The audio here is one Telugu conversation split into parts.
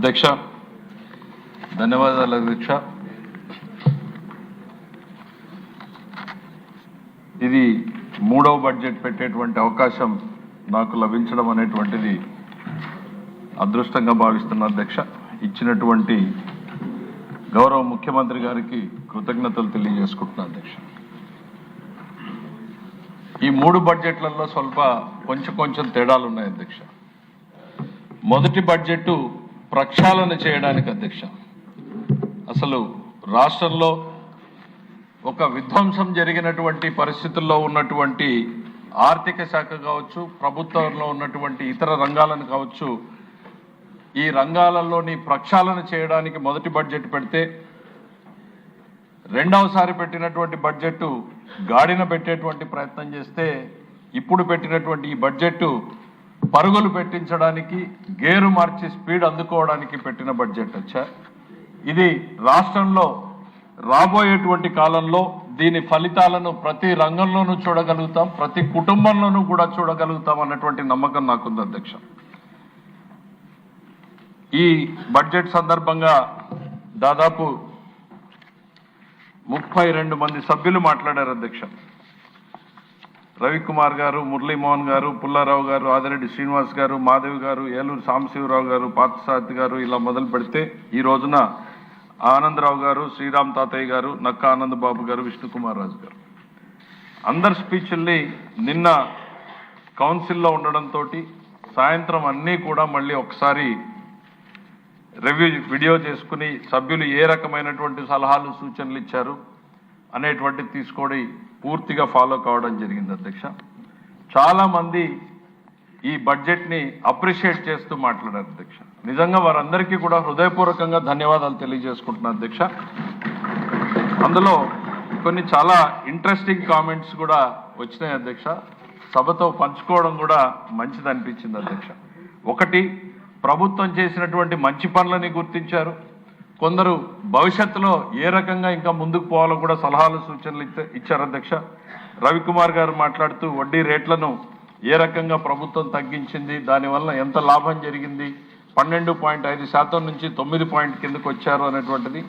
అధ్యక్ష, ధన్యవాదాలు అధ్యక్ష. ఇది మూడవ బడ్జెట్ పెట్టేటువంటి అవకాశం నాకు లభించడం అనేటువంటిది అదృష్టంగా భావిస్తున్న అధ్యక్ష. ఇచ్చినటువంటి గౌరవ ముఖ్యమంత్రి గారికి కృతజ్ఞతలు తెలియజేసుకుంటున్నా అధ్యక్ష. ఈ మూడు బడ్జెట్లలో కొంచెం తేడాలు ఉన్నాయి అధ్యక్ష. మొదటి బడ్జెట్ ప్రక్షాళన చేయడానికి అధ్యక్ష, అసలు రాష్ట్రంలో ఒక విధ్వంసం జరిగినటువంటి పరిస్థితుల్లో ఉన్నటువంటి ఆర్థిక శాఖ కావచ్చు, ప్రభుత్వంలో ఉన్నటువంటి ఇతర రంగాలను కావచ్చు, ఈ రంగాలలోని ప్రక్షాళన చేయడానికి మొదటి బడ్జెట్ పెడితే, రెండవసారి పెట్టినటువంటి బడ్జెట్ గాడిన పెట్టేటువంటి ప్రయత్నం చేస్తే, ఇప్పుడు పెట్టినటువంటి ఈ బడ్జెట్ పరుగులు పెట్టించడానికి, గేరు మార్చి స్పీడ్ అందుకోవడానికి పెట్టిన బడ్జెట్ వచ్చా. ఇది రాష్ట్రంలో రాబోయేటువంటి కాలంలో దీని ఫలితాలను ప్రతి రంగంలోనూ చూడగలుగుతాం, ప్రతి కుటుంబంలోనూ కూడా చూడగలుగుతాం అన్నటువంటి నమ్మకం నాకుంది అధ్యక్ష. ఈ బడ్జెట్ సందర్భంగా దాదాపు 32 మంది సభ్యులు మాట్లాడారు అధ్యక్ష. రవికుమార్ గారు, మురళీమోహన్ గారు, పుల్లారావు గారు, ఆదిరెడ్డి శ్రీనివాస్ గారు, మాధవి గారు, ఏలూరు సాంబశివరావు గారు, పార్థసారథి గారు, ఇలా మొదలు పెడితే ఈ రోజున ఆనందరావు గారు, శ్రీరామ్ తాతయ్య గారు, నక్కా ఆనంద్ బాబు గారు, విష్ణుకుమార్ రాజు గారు, అందరి స్పీచ్ల్ని నిన్న కౌన్సిల్లో ఉండడంతో సాయంత్రం అన్నీ కూడా మళ్ళీ ఒకసారి వీడియో చేసుకుని సభ్యులు ఏ రకమైనటువంటి సలహాలు సూచనలు ఇచ్చారు అనేటువంటిది తీసుకొని పూర్తిగా ఫాలో కావడం జరిగింది అధ్యక్ష. చాలామంది ఈ బడ్జెట్ని అప్రిషియేట్ చేస్తూ మాట్లాడారు అధ్యక్ష. నిజంగా వారందరికీ కూడా హృదయపూర్వకంగా ధన్యవాదాలు తెలియజేసుకుంటున్నాను అధ్యక్ష. అందులో కొన్ని చాలా ఇంట్రెస్టింగ్ కామెంట్స్ కూడా వచ్చినాయి అధ్యక్ష. సభతో పంచుకోవడం కూడా మంచిది అనిపించింది అధ్యక్ష. ఒకటి, ప్రభుత్వం చేసినటువంటి మంచి పనులని గుర్తించారు. కొందరు భవిష్యత్తులో ఏ రకంగా ఇంకా ముందుకు పోవాలో కూడా సలహాలు సూచనలు ఇచ్చారు అధ్యక్ష. రవికుమార్ గారు మాట్లాడుతూ వడ్డీ రేట్లను ఏ రకంగా ప్రభుత్వం తగ్గించింది, దానివల్ల ఎంత లాభం జరిగింది, 12.5% నుంచి 9 కిందకు వచ్చారు అనేటువంటిది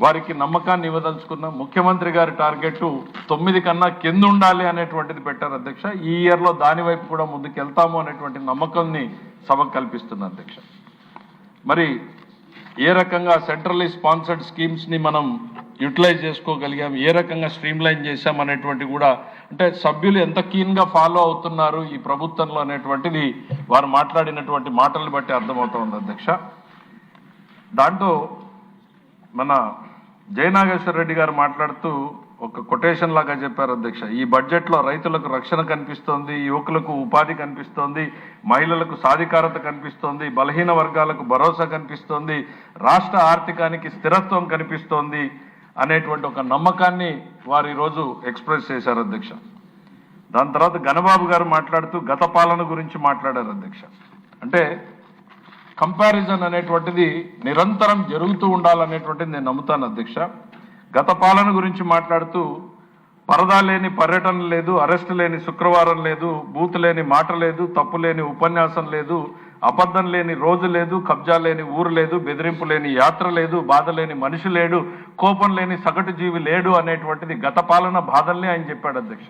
వారికి నమ్మకాన్ని ఇవ్వదలుచుకున్నాం. ముఖ్యమంత్రి గారి టార్గెట్ 9 కన్నా కింద ఉండాలి అనేటువంటిది పెట్టారు అధ్యక్ష. ఈ ఇయర్లో దాని వైపు కూడా ముందుకు వెళ్తాము అనేటువంటి నమ్మకాన్ని సభకు కల్పిస్తున్నారు అధ్యక్ష. మరి ఏ రకంగా సెంట్రల్లీ స్పాన్సర్డ్ స్కీమ్స్ని మనం యూటిలైజ్ చేసుకోగలిగాం, ఏ రకంగా స్ట్రీమ్లైన్ చేశాం అనేటువంటి కూడా, అంటే సభ్యులు ఎంత కీన్గా ఫాలో అవుతున్నారు ఈ ప్రభుత్వంలో అనేటువంటిది వారు మాట్లాడినటువంటి మాటలను బట్టి అర్థమవుతా ఉంది అధ్యక్ష. దాంట్లో మన జయనాగేశ్వర రెడ్డి గారు మాట్లాడుతూ ఒక కొటేషన్ లాగా చెప్పారు అధ్యక్ష. ఈ బడ్జెట్లో రైతులకు రక్షణ కనిపిస్తోంది, యువకులకు ఉపాధి కనిపిస్తోంది, మహిళలకు సాధికారత కనిపిస్తోంది, బలహీన వర్గాలకు భరోసా కనిపిస్తోంది, రాష్ట్ర ఆర్థికానికి స్థిరత్వం కనిపిస్తోంది అనేటువంటి ఒక నమ్మకాన్ని వారు ఈరోజు ఎక్స్ప్రెస్ చేశారు అధ్యక్ష. దాని తర్వాత గణబాబు గారు మాట్లాడుతూ గత పాలన గురించి మాట్లాడారు అధ్యక్ష. అంటే కంపారిజన్ అనేటువంటిది నిరంతరం జరుగుతూ ఉండాలనేటువంటిది నేను నమ్ముతాను అధ్యక్ష. గత పాలన గురించి మాట్లాడుతూ పరదా లేని పర్యటన లేదు, అరెస్టు లేని శుక్రవారం లేదు, బూత్ లేని మాట లేదు, తప్పు లేని ఉపన్యాసం లేదు, అబద్ధం లేని రోజు లేదు, కబ్జా లేని ఊరు లేదు, బెదిరింపు లేని యాత్ర లేదు, బాధ లేని మనిషి లేడు, కోపం లేని సగటు జీవి లేడు అనేటువంటిది గత పాలన బాధల్ని ఆయన చెప్పాడు అధ్యక్ష.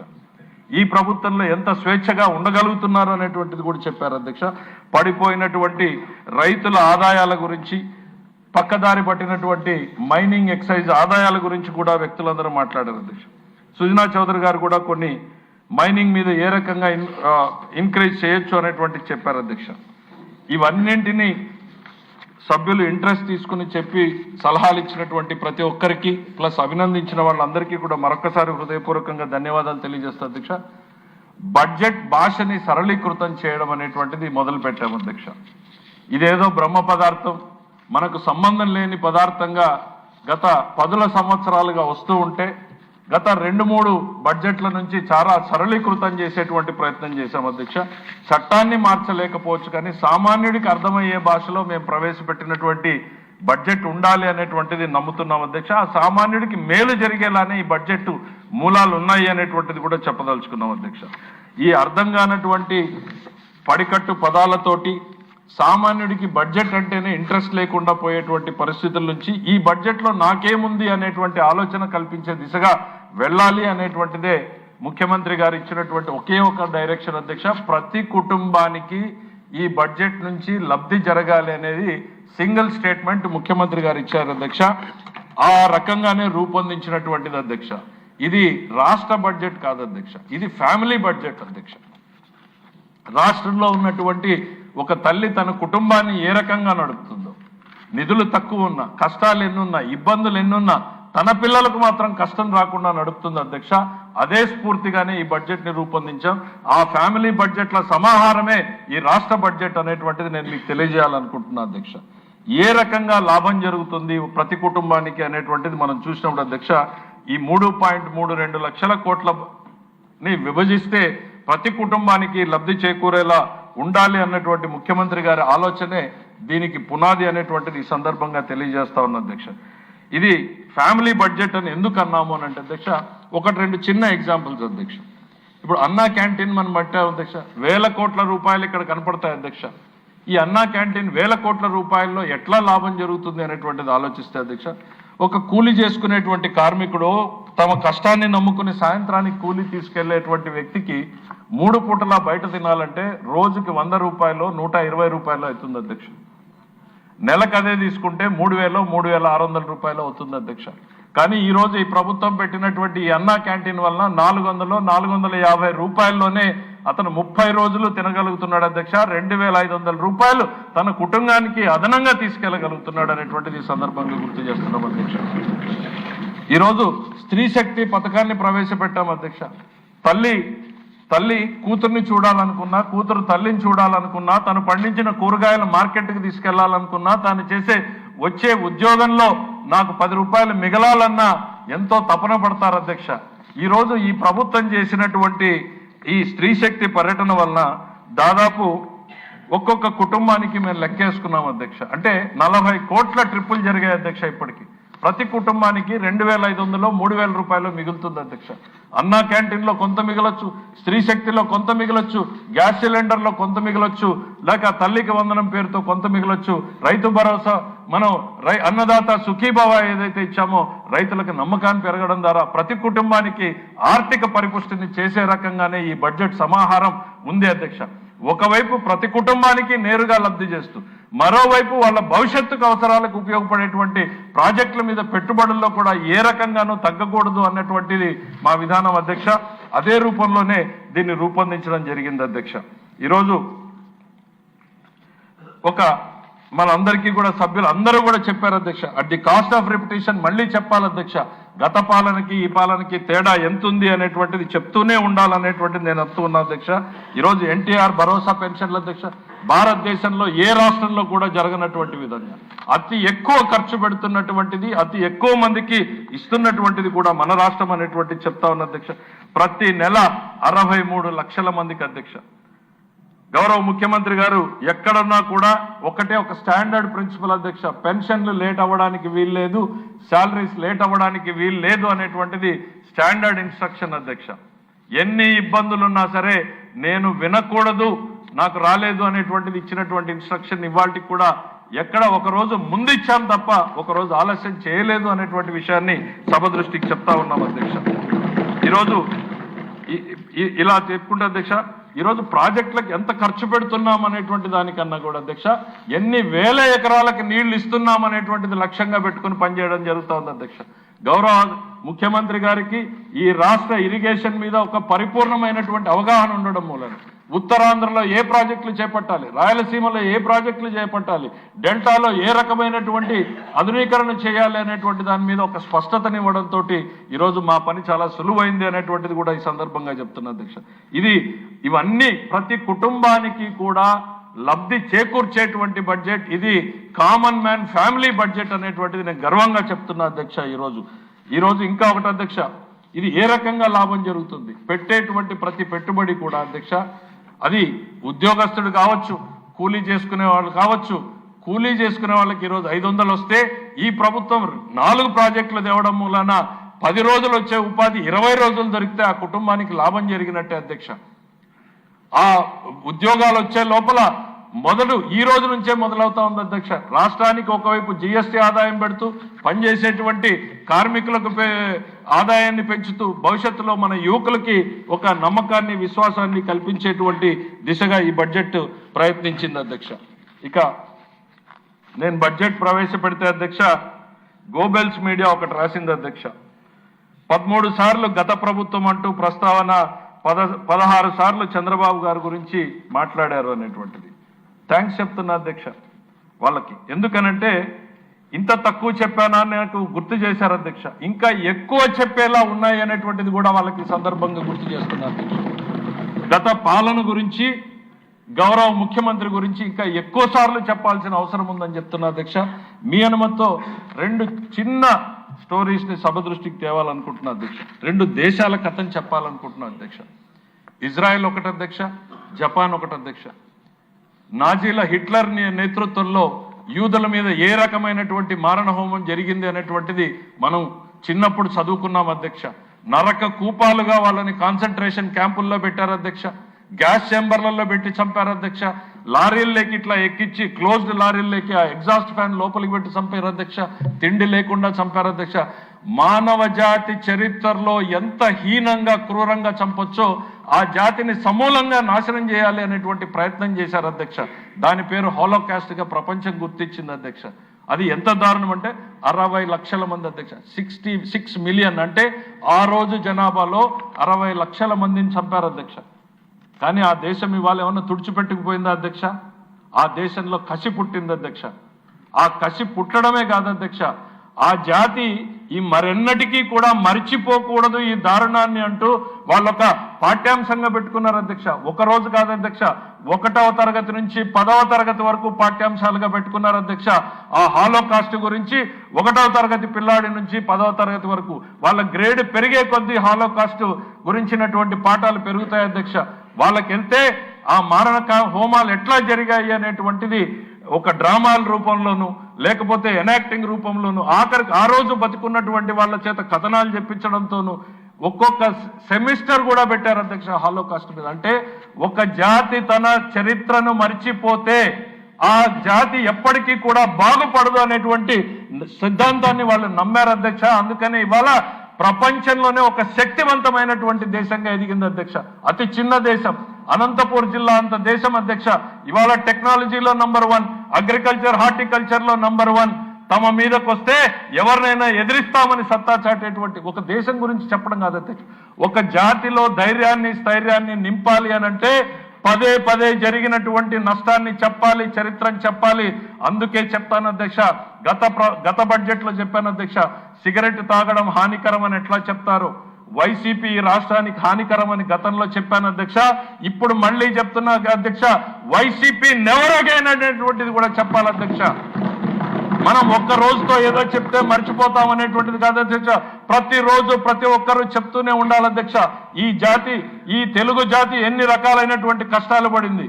ఈ ప్రభుత్వంలో ఎంత స్వేచ్ఛగా ఉండగలుగుతున్నారు అనేటువంటిది కూడా చెప్పారు అధ్యక్ష. పడిపోయినటువంటి రైతుల ఆదాయాల గురించి, పక్కదారి పట్టినటువంటి మైనింగ్ ఎక్సైజ్ ఆదాయాల గురించి కూడా వ్యక్తులందరూ మాట్లాడారు అధ్యక్ష. సుజనా చౌదరి గారు కూడా కొన్ని మైనింగ్ మీద ఏ రకంగా ఇంక్రీజ్ చేయొచ్చు అనేటువంటి చెప్పారు అధ్యక్ష. ఇవన్నింటినీ సభ్యులు ఇంట్రెస్ట్ తీసుకుని చెప్పి సలహాలు ఇచ్చినటువంటి ప్రతి ఒక్కరికి ప్లస్ అభినందించిన వాళ్ళందరికీ కూడా మరొకసారి హృదయపూర్వకంగా ధన్యవాదాలు తెలియజేస్తా అధ్యక్ష. బడ్జెట్ భాషని సరళీకృతం చేయడం అనేటువంటిది మొదలు పెట్టాము అధ్యక్ష. ఇదేదో బ్రహ్మ పదార్థం, మనకు సంబంధం లేని పదార్థంగా గత 10 సంవత్సరాలుగా వస్తూ ఉంటే గత 2-3 బడ్జెట్ల నుంచి చాలా సరళీకృతం చేసేటువంటి ప్రయత్నం చేశాం అధ్యక్ష. చట్టాన్ని మార్చలేకపోవచ్చు కానీ సామాన్యుడికి అర్థమయ్యే భాషలో మేము ప్రవేశపెట్టినటువంటి బడ్జెట్ ఉండాలి అనేటువంటిది నమ్ముతున్నాం అధ్యక్ష. ఆ సామాన్యుడికి మేలు జరిగేలానే ఈ బడ్జెట్ మూలాలు ఉన్నాయి అనేటువంటిది కూడా చెప్పదలుచుకున్నాం అధ్యక్ష. ఈ అర్థం కానటువంటి పడికట్టు పదాలతోటి సామాన్యుడికి బడ్జెట్ అంటేనే ఇంట్రెస్ట్ లేకుండా పోయేటువంటి పరిస్థితుల నుంచి ఈ బడ్జెట్లో నాకేముంది అనేటువంటి ఆలోచన కల్పించే దిశగా వెళ్ళాలి అనేటువంటిదే ముఖ్యమంత్రి గారు ఇచ్చినటువంటి ఒకే ఒక డైరెక్షన్ అధ్యక్ష. ప్రతి కుటుంబానికి ఈ బడ్జెట్ నుంచి లబ్ధి జరగాలి అనేది సింగిల్ స్టేట్మెంట్ ముఖ్యమంత్రి గారు ఇచ్చారు అధ్యక్ష. ఆ రకంగానే రూపొందించినటువంటిది అధ్యక్ష. ఇది రాష్ట్ర బడ్జెట్ కాదు అధ్యక్ష, ఇది ఫ్యామిలీ బడ్జెట్ అధ్యక్ష. రాష్ట్రంలో ఉన్నటువంటి ఒక తల్లి తన కుటుంబాన్ని ఏ రకంగా నడుపుతుందో, నిధులు తక్కువ ఉన్నా, కష్టాలు ఎన్నున్నా, ఇబ్బందులు ఎన్నున్నా తన పిల్లలకు మాత్రం కష్టం రాకుండా నడుపుతుంది అధ్యక్ష. అదే స్ఫూర్తిగానే ఈ బడ్జెట్ ని రూపొందించాం. ఆ ఫ్యామిలీ బడ్జెట్ల సమాహారమే ఈ రాష్ట్ర బడ్జెట్ అనేటువంటిది నేను మీకు తెలియజేయాలనుకుంటున్నా అధ్యక్ష. ఏ రకంగా లాభం జరుగుతుంది ప్రతి కుటుంబానికి అనేటువంటిది మనం చూసినప్పుడు అధ్యక్ష, ఈ 3.32 లక్షల కోట్లని విభజిస్తే ప్రతి కుటుంబానికి లబ్ధి చేకూరేలా ఉండాలి అన్నటువంటి ముఖ్యమంత్రి గారి ఆలోచనే దీనికి పునాది అనేటువంటిది ఈ సందర్భంగా తెలియజేస్తా ఉన్న అధ్యక్ష. ఇది ఫ్యామిలీ బడ్జెట్ అని ఎందుకు అన్నాము అని అంటే అధ్యక్ష, 1-2 చిన్న ఎగ్జాంపుల్స్ అధ్యక్ష. ఇప్పుడు అన్నా క్యాంటీన్ మనం పట్టాం అధ్యక్ష, 1000 కోట్ల రూపాయలు ఇక్కడ కనపడతాయి అధ్యక్ష. ఈ అన్నా క్యాంటీన్ 1000 కోట్ల రూపాయల్లో ఎట్లా లాభం జరుగుతుంది అనేటువంటిది ఆలోచిస్తే అధ్యక్ష, ఒక కూలి చేసుకునేటువంటి కార్మికుడు తమ కష్టాన్ని నమ్ముకుని సాయంత్రానికి కూలి తీసుకెళ్లేటువంటి వ్యక్తికి 3 పూటలా బయట తినాలంటే రోజుకి 100 రూపాయలు 120 రూపాయలు అవుతుంది అధ్యక్ష. నెలకు అదే తీసుకుంటే 3,600 రూపాయలు అవుతుంది అధ్యక్ష. కానీ ఈ రోజు ఈ ప్రభుత్వం పెట్టినటువంటి ఈ అన్నా క్యాంటీన్ వలన 450 రూపాయల్లోనే అతను 30 రోజులు తినగలుగుతున్నాడు అధ్యక్ష. 2,500 రూపాయలు తన కుటుంబానికి అదనంగా తీసుకెళ్లగలుగుతున్నాడు అనేటువంటిది ఈ సందర్భంగా గుర్తు చేస్తున్నాం అధ్యక్ష. ఈరోజు స్త్రీ శక్తి పథకాన్ని ప్రవేశపెట్టాం అధ్యక్ష. తల్లి కూతుర్ని చూడాలనుకున్నా, కూతురు తల్లిని చూడాలనుకున్నా, తను పండించిన కూరగాయలు మార్కెట్కి తీసుకెళ్లాలనుకున్నా, తాను వచ్చే ఉద్యోగంలో నాకు 10 రూపాయలు మిగలాలన్నా ఎంతో తపన పడతారు అధ్యక్ష. ఈరోజు ఈ ప్రభుత్వం చేసినటువంటి ఈ స్త్రీ శక్తి పర్యటన వలన దాదాపు ఒక్కొక్క కుటుంబానికి మేము లెక్కేసుకున్నాం అధ్యక్ష. అంటే 40 కోట్ల ట్రిప్పులు జరిగాయి అధ్యక్ష. ఇప్పటికి ప్రతి కుటుంబానికి 2,500 3,000 రూపాయలు మిగులుతుంది అధ్యక్ష. అన్నా క్యాంటీన్లో కొంత మిగలొచ్చు, స్త్రీ శక్తిలో కొంత మిగలొచ్చు, గ్యాస్ సిలిండర్లో కొంత మిగలొచ్చు, లేక తల్లికి వందనం పేరుతో కొంత మిగలొచ్చు, రైతు భరోసా మనం అన్నదాత సుఖీభావ ఏదైతే ఇచ్చామో రైతులకు నమ్మకాన్ని పెరగడం ద్వారా ప్రతి కుటుంబానికి ఆర్థిక పరిపుష్టిని చేసే రకంగానే ఈ బడ్జెట్ సమాహారం ఉంది అధ్యక్ష. ఒకవైపు ప్రతి కుటుంబానికి నేరుగా లబ్ధి చేస్తూ, మరోవైపు వాళ్ళ భవిష్యత్తుకు అవసరాలకు ఉపయోగపడేటువంటి ప్రాజెక్టుల మీద పెట్టుబడుల్లో కూడా ఏ రకంగానూ తగ్గకూడదు అన్నటువంటిది మా విధానం అధ్యక్ష. అదే రూపంలోనే దీన్ని రూపొందించడం జరిగింది అధ్యక్ష. ఈరోజు మనందరికీ కూడా సభ్యులు అందరూ కూడా చెప్పారు అధ్యక్ష, at the cost of repetition మళ్ళీ చెప్పాలి అధ్యక్ష. గత పాలనకి ఈ పాలనకి తేడా ఎంతుంది అనేటువంటిది చెప్తూనే ఉండాలనేటువంటిది నేను అంటూ ఉన్నా అధ్యక్ష. ఈరోజు ఎన్టీఆర్ భరోసా పెన్షన్ల అధ్యక్ష భారతదేశంలో ఏ రాష్ట్రంలో కూడా జరగనటువంటి విధంగా అతి ఎక్కువ ఖర్చు పెడుతున్నటువంటిది, అతి ఎక్కువ మందికి ఇస్తున్నటువంటిది కూడా మన రాష్ట్రం అనేటువంటిది చెప్తా ఉన్న అధ్యక్ష. ప్రతి నెల 63 లక్షల మందికి అధ్యక్ష. గౌరవ ముఖ్యమంత్రి గారు ఎక్కడున్నా కూడా ఒక స్టాండర్డ్ ప్రిన్సిపల్ అధ్యక్ష, పెన్షన్లు లేట్ అవ్వడానికి వీల్లేదు, శాలరీస్ లేట్ అవ్వడానికి వీల్లేదు అనేటువంటిది స్టాండర్డ్ ఇన్స్ట్రక్షన్ అధ్యక్ష. ఎన్ని ఇబ్బందులున్నా సరే నేను వినకూడదు, నాకు రాలేదు అనేటువంటిది ఇచ్చినటువంటి ఇన్స్ట్రక్షన్ ఇవాళకి కూడా ఎక్కడ ఒకరోజు ముందు ఇచ్చాం తప్ప ఒకరోజు ఆలస్యం చేయలేదు అనేటువంటి విషయాన్ని సభ దృష్టికి చెప్తా ఉన్నాం అధ్యక్ష. ఈరోజు ఇలా చెప్పుకుంటే అధ్యక్ష, ఈరోజు ప్రాజెక్టులకు ఎంత ఖర్చు పెడుతున్నాం అనేటువంటి దానికన్నా కూడా అధ్యక్ష, ఎన్ని వేల ఎకరాలకు నీళ్లు ఇస్తున్నాం అనేటువంటిది లక్ష్యంగా పెట్టుకుని పనిచేయడం జరుగుతూ ఉంది అధ్యక్ష. గౌరవ ముఖ్యమంత్రి గారికి ఈ రాష్ట్ర ఇరిగేషన్ మీద ఒక పరిపూర్ణమైనటువంటి అవగాహన ఉండడం మూలన ఉత్తరాంధ్రలో ఏ ప్రాజెక్టులు చేపట్టాలి, రాయలసీమలో ఏ ప్రాజెక్టులు చేపట్టాలి, డెల్టాలో ఏ రకమైనటువంటి ఆధునీకరణ చేయాలి అనేటువంటి దాని మీద ఒక స్పష్టతనివ్వడంతో ఈరోజు మా పని చాలా సులువైంది అనేటువంటిది కూడా ఈ సందర్భంగా చెప్తున్నా అధ్యక్ష. ఇవన్నీ ప్రతి కుటుంబానికి కూడా లబ్ధి చేకూర్చేటువంటి బడ్జెట్, ఇది కామన్ మ్యాన్ ఫ్యామిలీ బడ్జెట్ అనేటువంటిది నేను గర్వంగా చెప్తున్నా అధ్యక్ష. ఈరోజు ఇంకా ఒకటి అధ్యక్ష, ఇది ఏ రకంగా లాభం జరుగుతుంది, పెట్టేటువంటి ప్రతి పెట్టుబడి కూడా అధ్యక్ష, అది ఉద్యోగస్తుడు కావచ్చు, కూలీ చేసుకునే వాళ్ళు కావచ్చు. కూలీ చేసుకునే వాళ్ళకి ఈరోజు 500 వస్తే ఈ ప్రభుత్వం 4 ప్రాజెక్టులు తేవడం మూలన 10 రోజులు వచ్చే ఉపాధి 20 రోజులు దొరికితే ఆ కుటుంబానికి లాభం జరిగినట్టే అధ్యక్ష. ఆ ఉద్యోగాలు వచ్చే లోపల ఈ రోజు నుంచే మొదలవుతా ఉంది అధ్యక్ష. రాష్ట్రానికి ఒకవైపు జీఎస్టీ ఆదాయం పెడుతూ పనిచేసేటువంటి కార్మికులకు ఆదాయాన్ని పెంచుతూ భవిష్యత్తులో మన యువకులకి ఒక నమ్మకాన్ని విశ్వాసాన్ని కల్పించేటువంటి దిశగా ఈ బడ్జెట్ ప్రయత్నించింది అధ్యక్ష. ఇక నేను బడ్జెట్ ప్రవేశపెడితే అధ్యక్ష, గోబెల్స్ మీడియా ఒకటి రాసింది అధ్యక్ష. 13 సార్లు గత ప్రభుత్వం అంటూ ప్రస్తావన, 16 సార్లు చంద్రబాబు గారి గురించి మాట్లాడారు అనేటువంటిది. థ్యాంక్స్ చెప్తున్నా అధ్యక్ష వాళ్ళకి. ఎందుకనంటే ఇంత తక్కువ చెప్పానా నాకు గుర్తు చేశారు అధ్యక్ష. ఇంకా ఎక్కువ చెప్పేలా ఉన్నాయి అనేటువంటిది కూడా వాళ్ళకి సందర్భంగా గుర్తు చేస్తున్నారు అధ్యక్ష. గత పాలన గురించి, గౌరవ ముఖ్యమంత్రి గురించి ఇంకా ఎక్కువ సార్లు చెప్పాల్సిన అవసరం ఉందని చెప్తున్నా అధ్యక్ష. మీ అనుమతితో 2 చిన్న స్టోరీస్ని సభ దృష్టికి తేవాలనుకుంటున్నా అధ్యక్ష. 2 దేశాల కథను చెప్పాలనుకుంటున్నా అధ్యక్ష. ఇజ్రాయెల్ ఒకటి అధ్యక్ష, జపాన్ ఒకటి అధ్యక్ష. నాజీల హిట్లర్ నేతృత్వంలో యూదుల మీద ఏ రకమైనటువంటి మారణ హోమం జరిగింది అనేటువంటిది మనం చిన్నప్పుడు చదువుకున్నాం అధ్యక్ష. నరక కూపాలుగా వాళ్ళని కాన్సన్ట్రేషన్ క్యాంపుల్లో పెట్టారు అధ్యక్ష. గ్యాస్ ఛాంబర్లలో పెట్టి చంపారు అధ్యక్ష. లారీల్లోకి ఇట్లా ఎక్కించి క్లోజ్డ్ లారీల్లోకి ఆ ఎగ్జాస్ట్ ఫ్యాన్ లోపలికి పెట్టి చంపారు అధ్యక్ష. తిండి లేకుండా చంపారు అధ్యక్ష. మానవ జాతి చరిత్రలో ఎంత హీనంగా క్రూరంగా చంపొచ్చో ఆ జాతిని సమూలంగా నాశనం చేయాలి అనేటువంటి ప్రయత్నం చేశారు అధ్యక్ష. దాని పేరు హాలోకాస్ట్ గా ప్రపంచం గుర్తించింది అధ్యక్ష. అది ఎంత దారుణం అంటే 60 లక్షల మంది అధ్యక్ష. 66 మిలియన్ అంటే ఆ రోజు జనాభాలో 60 లక్షల మందిని చంపారు అధ్యక్ష. కానీ ఆ దేశం ఇవాళ ఏమన్నా తుడిచిపెట్టుకుపోయిందా అధ్యక్ష? ఆ దేశంలో కసి పుట్టింది అధ్యక్ష. ఆ కసి పుట్టడమే కాదు అధ్యక్ష, ఆ జాతి ఈ మరెన్నటికీ కూడా మరిచిపోకూడదు ఈ దారుణాన్ని అంటూ వాళ్ళొక పాఠ్యాంశంగా పెట్టుకున్నారు అధ్యక్ష. ఒక రోజు కాదు అధ్యక్ష, 1వ తరగతి నుంచి 10వ తరగతి వరకు పాఠ్యాంశాలుగా పెట్టుకున్నారు అధ్యక్ష. ఆ హాలోకాస్ట్ గురించి 1వ తరగతి పిల్లాడి నుంచి 10వ తరగతి వరకు వాళ్ళ గ్రేడ్ పెరిగే కొద్దీ హాలోకాస్ట్ గురించినటువంటి పాఠాలు పెరుగుతాయి అధ్యక్ష. వాళ్ళకి వెళ్తే ఆ మారణ హోమాలు ఎట్లా జరిగాయి అనేటువంటిది ఒక డ్రామాల రూపంలోనూ లేకపోతే ఎనాక్టింగ్ రూపంలోనూ ఆఖరికి ఆ రోజు బతుకున్నటువంటి వాళ్ళ చేత కథనాలు చెప్పించడంతోనూ ఒక్కొక్క సెమిస్టర్ కూడా పెట్టారు అధ్యక్ష హాలోకాస్ట్ మీద. అంటే ఒక జాతి తన చరిత్రను మర్చిపోతే ఆ జాతి ఎప్పటికీ కూడా బాగుపడదు అనేటువంటి సిద్ధాంతాన్ని వాళ్ళు నమ్మారు అధ్యక్ష. అందుకని ఇవాళ ప్రపంచంలోనే ఒక శక్తివంతమైనటువంటి దేశంగా ఎదిగింది అధ్యక్ష. అతి చిన్న దేశం, అనంతపూర్ జిల్లా అంత దేశం అధ్యక్ష. ఇవాళ టెక్నాలజీలో నంబర్ 1, అగ్రికల్చర్ హార్టికల్చర్ లో నంబర్ 1. తమ మీదకి వస్తే ఎవరినైనా ఎదిరిస్తామని సత్తా చాటేటువంటి ఒక దేశం గురించి చెప్పడం కాదు అధ్యక్ష. ఒక జాతిలో ధైర్యాన్ని స్థైర్యాన్ని నింపాలి అనంటే పదే పదే జరిగినటువంటి నష్టాన్ని చెప్పాలి, చరిత్రను చెప్పాలి. అందుకే చెప్తాను అధ్యక్ష, గత బడ్జెట్ లో చెప్పాను అధ్యక్ష, సిగరెట్ తాగడం హానికరం అని ఎట్లా చెప్తారు, వైసీపీ రాష్ట్రానికి హానికరం అని గతంలో చెప్పాను అధ్యక్ష. ఇప్పుడు మళ్ళీ చెప్తున్నా అధ్యక్ష, వైసీపీ నెవర్ అగైన్ అనేటువంటిది కూడా చెప్పాలి అధ్యక్ష. మనం ఒక్క రోజుతో ఏదో చెప్తే మర్చిపోతాం అనేటువంటిది కాదు అధ్యక్ష. ప్రతిరోజు ప్రతి ఒక్కరూ చెప్తూనే ఉండాలి అధ్యక్ష. ఈ తెలుగు జాతి ఎన్ని రకాలైనటువంటి కష్టాలు పడింది,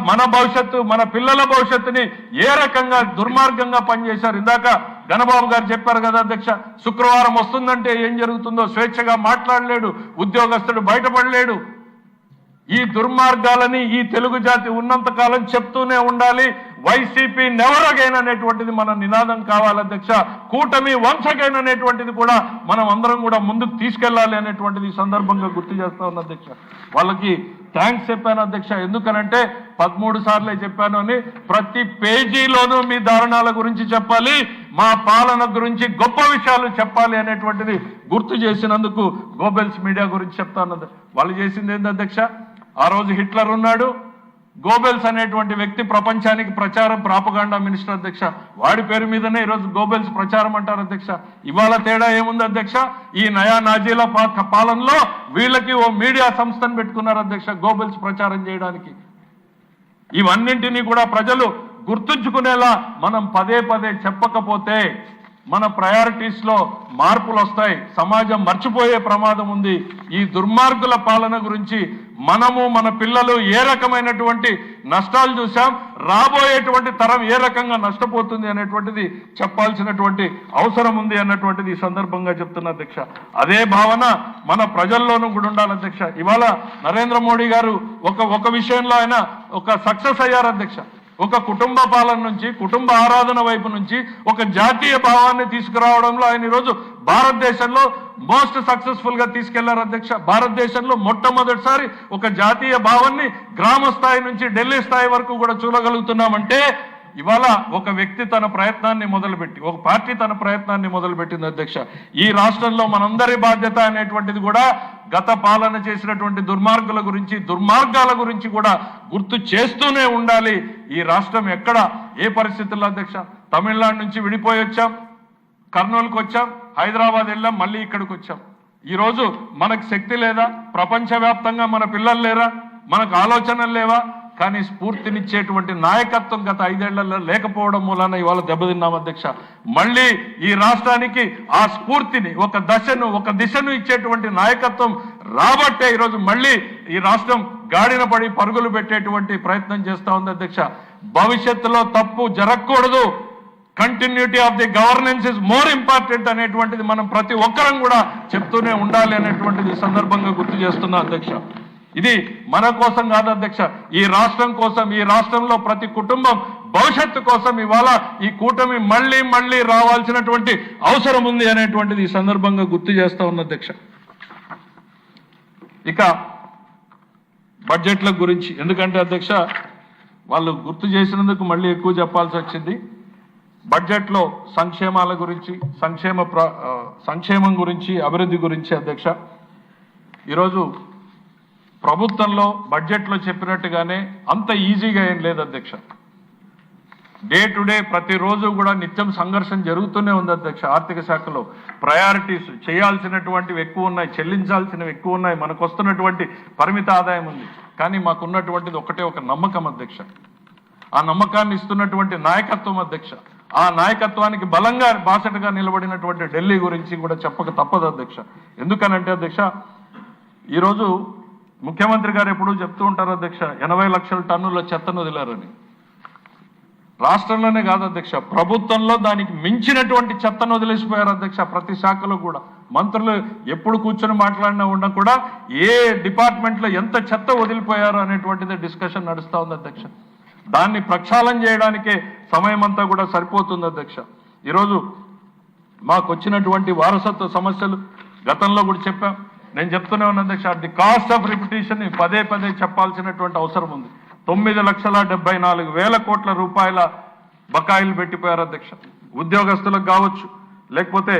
మన భవిష్యత్తు, మన పిల్లల భవిష్యత్తుని ఏ రకంగా దుర్మార్గంగా పనిచేశారు. ఇందాక గణబాబు గారు చెప్పారు కదా అధ్యక్ష, శుక్రవారం వస్తుందంటే ఏం జరుగుతుందో స్వేచ్ఛగా మాట్లాడలేడు, ఉద్యోగస్తుడు బయటపడలేడు. ఈ దుర్మార్గాలని ఈ తెలుగు జాతి ఉన్నంత కాలం చెప్తూనే ఉండాలి. వైసీపీ నెవర్ అగైన్ అనేటువంటిది మన నినాదం కావాలి అధ్యక్ష. కూటమి వన్స్ అగైన్ అనేటువంటిది కూడా మనం అందరం కూడా ముందుకు తీసుకెళ్లాలి అనేటువంటిది ఈ సందర్భంగా గుర్తు చేస్తా ఉన్న అధ్యక్ష. వాళ్ళకి థ్యాంక్స్ చెప్పాను అధ్యక్ష. ఎందుకనంటే 13 సార్లే చెప్పాను అని ప్రతి పేజీలోనూ మీ దారుణాల గురించి చెప్పాలి, మా పాలన గురించి గొప్ప విషయాలు చెప్పాలి అనేటువంటిది గుర్తు చేసినందుకు గోబెల్స్ మీడియా గురించి చెప్తాను. వాళ్ళు చేసింది ఏంది అధ్యక్ష, ఆ రోజు హిట్లర్ ఉన్నాడు, గోబెల్స్ అనేటువంటి వ్యక్తి ప్రపంచానికి ప్రాపగాండా మినిస్టర్ అధ్యక్ష. వాడి పేరు మీదనే ఈరోజు గోబెల్స్ ప్రచారం అంటారు అధ్యక్ష. ఇవాళ తేడా ఏముంది అధ్యక్ష, ఈ నయా నాజీల పాలనలో వీళ్ళకి ఓ మీడియా సంస్థను పెట్టుకున్నారు అధ్యక్ష గోబెల్స్ ప్రచారం చేయడానికి. ఇవన్నింటినీ కూడా ప్రజలు గుర్తుంచుకునేలా మనం పదే పదే చెప్పకపోతే మన ప్రయారిటీస్ లో మార్పులు వస్తాయి, సమాజం మర్చిపోయే ప్రమాదం ఉంది. ఈ దుర్మార్గుల పాలన గురించి మనము మన పిల్లలు ఏ రకమైనటువంటి నష్టాలు చూసాం, రాబోయేటువంటి తరం ఏ రకంగా నష్టపోతుంది అనేటువంటిది చెప్పాల్సినటువంటి అవసరం ఉంది అన్నటువంటిది ఈ సందర్భంగా చెప్తున్నా అధ్యక్ష. అదే భావన మన ప్రజల్లోనూ కూడా ఉండాలి అధ్యక్ష. ఇవాళ నరేంద్ర మోడీ గారు ఒక విషయంలో ఆయన ఒక సక్సెస్ అయ్యారు అధ్యక్ష. ఒక కుటుంబ పాలన నుంచి, కుటుంబ ఆరాధన వైపు నుంచి ఒక జాతీయ భావాన్ని తీసుకురావడంలో ఆయన ఈరోజు భారతదేశంలో మోస్ట్ సక్సెస్ఫుల్ గా తీసుకెళ్లారు అధ్యక్ష. భారతదేశంలో మొట్టమొదటిసారి ఒక జాతీయ భావాన్ని గ్రామ స్థాయి నుంచి ఢిల్లీ స్థాయి వరకు కూడా చూడగలుగుతున్నామంటే ఇవాళ ఒక వ్యక్తి తన ప్రయత్నాన్ని మొదలుపెట్టి, ఒక పార్టీ తన ప్రయత్నాన్ని మొదలుపెట్టింది అధ్యక్ష. ఈ రాష్ట్రంలో మనందరి బాధ్యత అనేటువంటిది కూడా గత పాలన చేసినటువంటి దుర్మార్గుల గురించి, దుర్మార్గాల గురించి కూడా గుర్తు చేస్తూనే ఉండాలి. ఈ రాష్ట్రం ఎక్కడ ఏ పరిస్థితుల్లో అధ్యక్ష, తమిళనాడు నుంచి విడిపోయి వచ్చాం, కర్నూలుకు వచ్చాం, హైదరాబాద్ వెళ్ళాం, మళ్ళీ ఇక్కడికి వచ్చాం. ఈరోజు మనకు శక్తి లేదా? ప్రపంచవ్యాప్తంగా మన పిల్లలు లేరా? మనకు ఆలోచనలు లేవా? కానీ స్ఫూర్తినిచ్చేటువంటి నాయకత్వం గత 5 ఏళ్లలో లేకపోవడం మూలాన ఇవాళ దెబ్బతిన్నాం అధ్యక్ష. మళ్ళీ ఈ రాష్ట్రానికి ఆ స్ఫూర్తిని, ఒక దిశను ఇచ్చేటువంటి నాయకత్వం రాబట్టే ఈరోజు మళ్ళీ ఈ రాష్ట్రం గాడిన పడి పరుగులు పెట్టేటువంటి ప్రయత్నం చేస్తా ఉంది అధ్యక్ష. భవిష్యత్తులో తప్పు జరగకూడదు, continuity of the governance is more important అనేటువంటిది మనం ప్రతి ఒక్కరం కూడా చెప్తూనే ఉండాలి అనేటువంటిది ఈ సందర్భంగా గుర్తు చేస్తున్నా అధ్యక్ష. ఇది మన కోసం కాదు అధ్యక్ష, ఈ రాష్ట్రం కోసం, ఈ రాష్ట్రంలో ప్రతి కుటుంబం భవిష్యత్తు కోసం ఇవాళ ఈ కూటమి మళ్ళీ రావాల్సినటువంటి అవసరం ఉంది అనేటువంటిది ఈ సందర్భంగా గుర్తు చేస్తా ఉన్న అధ్యక్ష. ఇక బడ్జెట్ల గురించి, ఎందుకంటే అధ్యక్ష వాళ్ళు గుర్తు చేసినందుకు మళ్ళీ ఎక్కువ చెప్పాల్సి వచ్చింది. బడ్జెట్లో సంక్షేమాల గురించి, సంక్షేమం గురించి, అభివృద్ధి గురించి అధ్యక్ష, ఈరోజు ప్రభుత్వంలో బడ్జెట్లో చెప్పినట్టుగానే అంత ఈజీగా ఏం లేదు అధ్యక్ష. డే టు డే ప్రతిరోజు కూడా నిత్యం సంఘర్షణ జరుగుతూనే ఉంది అధ్యక్ష. ఆర్థిక శాఖలో ప్రయారిటీస్ చేయాల్సినటువంటివి ఎక్కువ ఉన్నాయి, చెల్లించాల్సినవి ఎక్కువ ఉన్నాయి, మనకు వస్తున్నటువంటి పరిమిత ఆదాయం ఉంది. కానీ మాకున్నటువంటిది ఒక నమ్మకం అధ్యక్ష. ఆ నమ్మకాన్ని ఇస్తున్నటువంటి నాయకత్వం అధ్యక్ష. ఆ నాయకత్వానికి బలంగా బాసటగా నిలబడినటువంటి ఢిల్లీ గురించి కూడా చెప్పక తప్పదు అధ్యక్ష. ఎందుకనంటే అధ్యక్ష, ఈరోజు ముఖ్యమంత్రి గారు ఎప్పుడూ చెప్తూ ఉంటారు అధ్యక్ష, 80 లక్షల టన్నుల చెత్తను వదిలారని. రాష్ట్రంలోనే కాదు అధ్యక్ష, ప్రభుత్వంలో దానికి మించినటువంటి చెత్తను వదిలేసిపోయారు అధ్యక్ష. ప్రతి శాఖలో కూడా మంత్రులు ఎప్పుడు కూర్చొని మాట్లాడినా ఉన్నా కూడా ఏ డిపార్ట్మెంట్లో ఎంత చెత్త వదిలిపోయారు అనేటువంటిది డిస్కషన్ నడుస్తూ ఉంది అధ్యక్ష. దాన్ని ప్రక్షాళన చేయడానికే సమయం అంతా కూడా సరిపోతుంది అధ్యక్ష. ఈరోజు మాకు వచ్చినటువంటి వారసత్వ సమస్యలు గతంలో కూడా చెప్పాం, నేను చెప్తూనే ఉన్నా అధ్యక్ష. ది కాస్ట్ ఆఫ్ రిపిటేషన్ పదే చెప్పాల్సినటువంటి అవసరం ఉంది. 9,74,000 కోట్ల రూపాయల బకాయిలు పెట్టిపోయారు అధ్యక్ష. ఉద్యోగస్తులకు కావచ్చు, లేకపోతే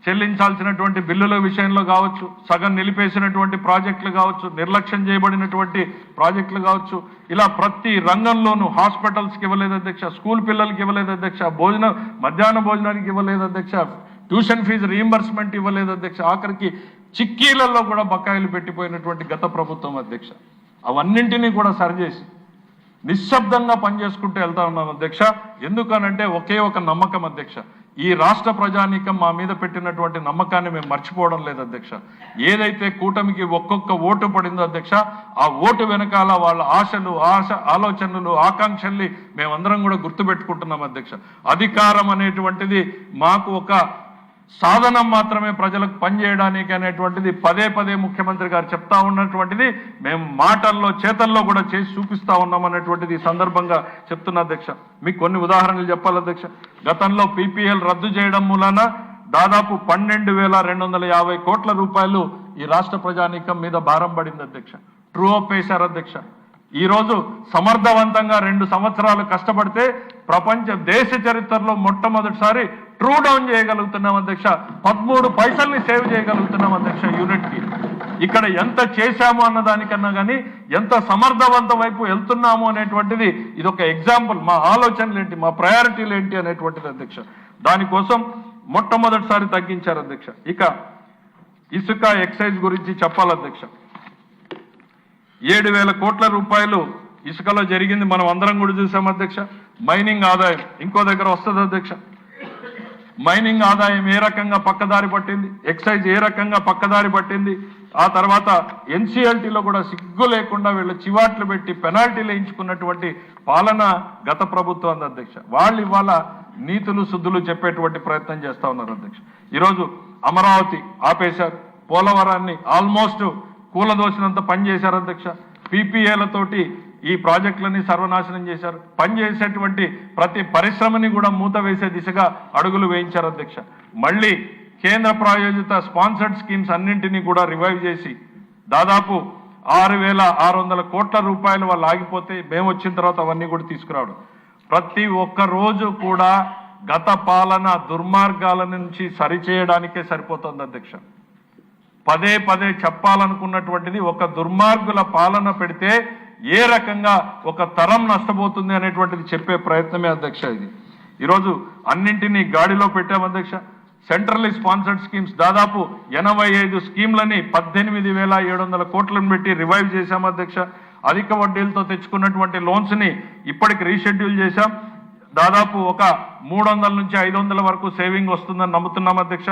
చెల్లించాల్సినటువంటి బిల్లుల విషయంలో కావచ్చు, సగం నిలిపేసినటువంటి ప్రాజెక్టులు కావచ్చు, నిర్లక్ష్యం చేయబడినటువంటి ప్రాజెక్టులు కావచ్చు, ఇలా ప్రతి రంగంలోనూ హాస్పిటల్స్కి ఇవ్వలేదు అధ్యక్ష, స్కూల్ పిల్లలకి ఇవ్వలేదు అధ్యక్ష, మధ్యాహ్న భోజనానికి ఇవ్వలేదు అధ్యక్ష, ట్యూషన్ ఫీజు రీయింబర్స్మెంట్ ఇవ్వలేదు అధ్యక్ష, ఆఖరికి చిక్కీలలో కూడా బకాయిలు పెట్టిపోయినటువంటి గత ప్రభుత్వం అధ్యక్ష. అవన్నింటినీ కూడా సరిచేసి నిశ్శబ్దంగా పనిచేసుకుంటూ వెళ్తా ఉన్నాం అధ్యక్ష. ఎందుకనంటే ఒక నమ్మకం అధ్యక్ష. ఈ రాష్ట్ర ప్రజానీకం మా మీద పెట్టినటువంటి నమ్మకాన్ని మేము మర్చిపోవడం లేదు అధ్యక్ష. ఏదైతే కూటమికి ఒక్కొక్క ఓటు పడిందో అధ్యక్ష, ఆ ఓటు వెనకాల వాళ్ళ ఆలోచనలు, ఆకాంక్షల్ని మేమందరం కూడా గుర్తుపెట్టుకుంటున్నాం అధ్యక్ష. అధికారం అనేటువంటిది మాకు ఒక సాధనం మాత్రమే, ప్రజలకు పనిచేయడానికి అనేటువంటిది పదే ముఖ్యమంత్రి గారు చెప్తా ఉన్నటువంటిది మేము మాటల్లో, చేతల్లో కూడా చేసి చూపిస్తా ఉన్నాం అనేటువంటిది ఈ సందర్భంగా చెప్తున్నా అధ్యక్ష. మీకు కొన్ని ఉదాహరణలు చెప్పాలి అధ్యక్ష. గతంలో PPL రద్దు చేయడం మూలాన దాదాపు 12,250 కోట్ల రూపాయలు ఈ రాష్ట్ర ప్రజానీకం మీద భారం పడింది అధ్యక్ష. ట్రూ అప్ వేశారు అధ్యక్ష. ఈరోజు సమర్థవంతంగా 2 సంవత్సరాలు కష్టపడితే దేశ చరిత్రలో మొట్టమొదటిసారి ట్రూ డౌన్ చేయగలుగుతున్నాం అధ్యక్ష. 13 పైసల్ని సేవ్ చేయగలుగుతున్నాం అధ్యక్ష యూనిట్కి. ఇక్కడ ఎంత చేశాము అన్న దానికన్నా కానీ ఎంత సమర్థవంతం వైపు వెళ్తున్నాము అనేటువంటిది ఇది ఒక ఎగ్జాంపుల్. మా ఆలోచనలు ఏంటి, మా ప్రయారిటీలు ఏంటి అనేటువంటిది అధ్యక్ష. దానికోసం మొట్టమొదటిసారి తగ్గించారు అధ్యక్ష. ఇక ఇసుక ఎక్సైజ్ గురించి చెప్పాలి అధ్యక్ష. 7,000 కోట్ల రూపాయలు ఇసుకలో జరిగింది, మనం అందరం కూడా చూసాం అధ్యక్ష. మైనింగ్ ఆదాయం ఇంకో దగ్గర వస్తుంది అధ్యక్ష. మైనింగ్ ఆదాయం ఏ రకంగా పక్కదారి పట్టింది, ఎక్సైజ్ ఏ రకంగా పక్కదారి పట్టింది, ఆ తర్వాత ఎన్సీఎల్టీలో కూడా సిగ్గు లేకుండా వీళ్ళు చివాట్లు పెట్టి పెనాల్టీలు వేయించుకున్నటువంటి పాలన గత ప్రభుత్వం అధ్యక్ష. వాళ్ళు ఇవాళ నీతులు శుద్ధులు చెప్పేటువంటి ప్రయత్నం చేస్తా ఉన్నారు అధ్యక్ష. ఈరోజు అమరావతి ఆపేశారు, పోలవరాన్ని ఆల్మోస్ట్ కూలదోసినంత పని చేశారు అధ్యక్ష. పీపీఏలతోటి ఈ ప్రాజెక్టులని సర్వనాశనం చేశారు. పనిచేసేటువంటి ప్రతి పరిశ్రమని కూడా మూత వేసే దిశగా అడుగులు వేయించారు అధ్యక్ష. మళ్ళీ కేంద్ర ప్రాయోజిత స్పాన్సర్డ్ స్కీమ్స్ అన్నింటినీ కూడా రివైవ్ చేసి దాదాపు 6,600 కోట్ల రూపాయలు వాళ్ళు ఆగిపోతే మేము వచ్చిన తర్వాత అవన్నీ కూడా తీసుకురావడం. ప్రతి ఒక్క రోజు కూడా గత పాలన దుర్మార్గాల నుంచి సరిచేయడానికే సరిపోతుంది అధ్యక్ష. పదే పదే చెప్పాలనుకున్నటువంటిది, ఒక దుర్మార్గుల పాలన పెడితే ఏ రకంగా ఒక తరం నష్టపోతుంది అనేటువంటిది చెప్పే ప్రయత్నమే అధ్యక్ష ఇది. ఈరోజు అన్నింటినీ గాడిలో పెట్టాం అధ్యక్ష. సెంట్రల్లీ స్పాన్సర్డ్ స్కీమ్స్ దాదాపు 85 స్కీమ్లని 18,700 కోట్లను పెట్టి రివైవ్ చేశాం అధ్యక్ష. అధిక వడ్డీలతో తెచ్చుకున్నటువంటి లోన్స్ని ఇప్పటికి రీషెడ్యూల్ చేశాం. దాదాపు ఒక 300 నుంచి 500 వరకు సేవింగ్ వస్తుందని నమ్ముతున్నాం అధ్యక్ష.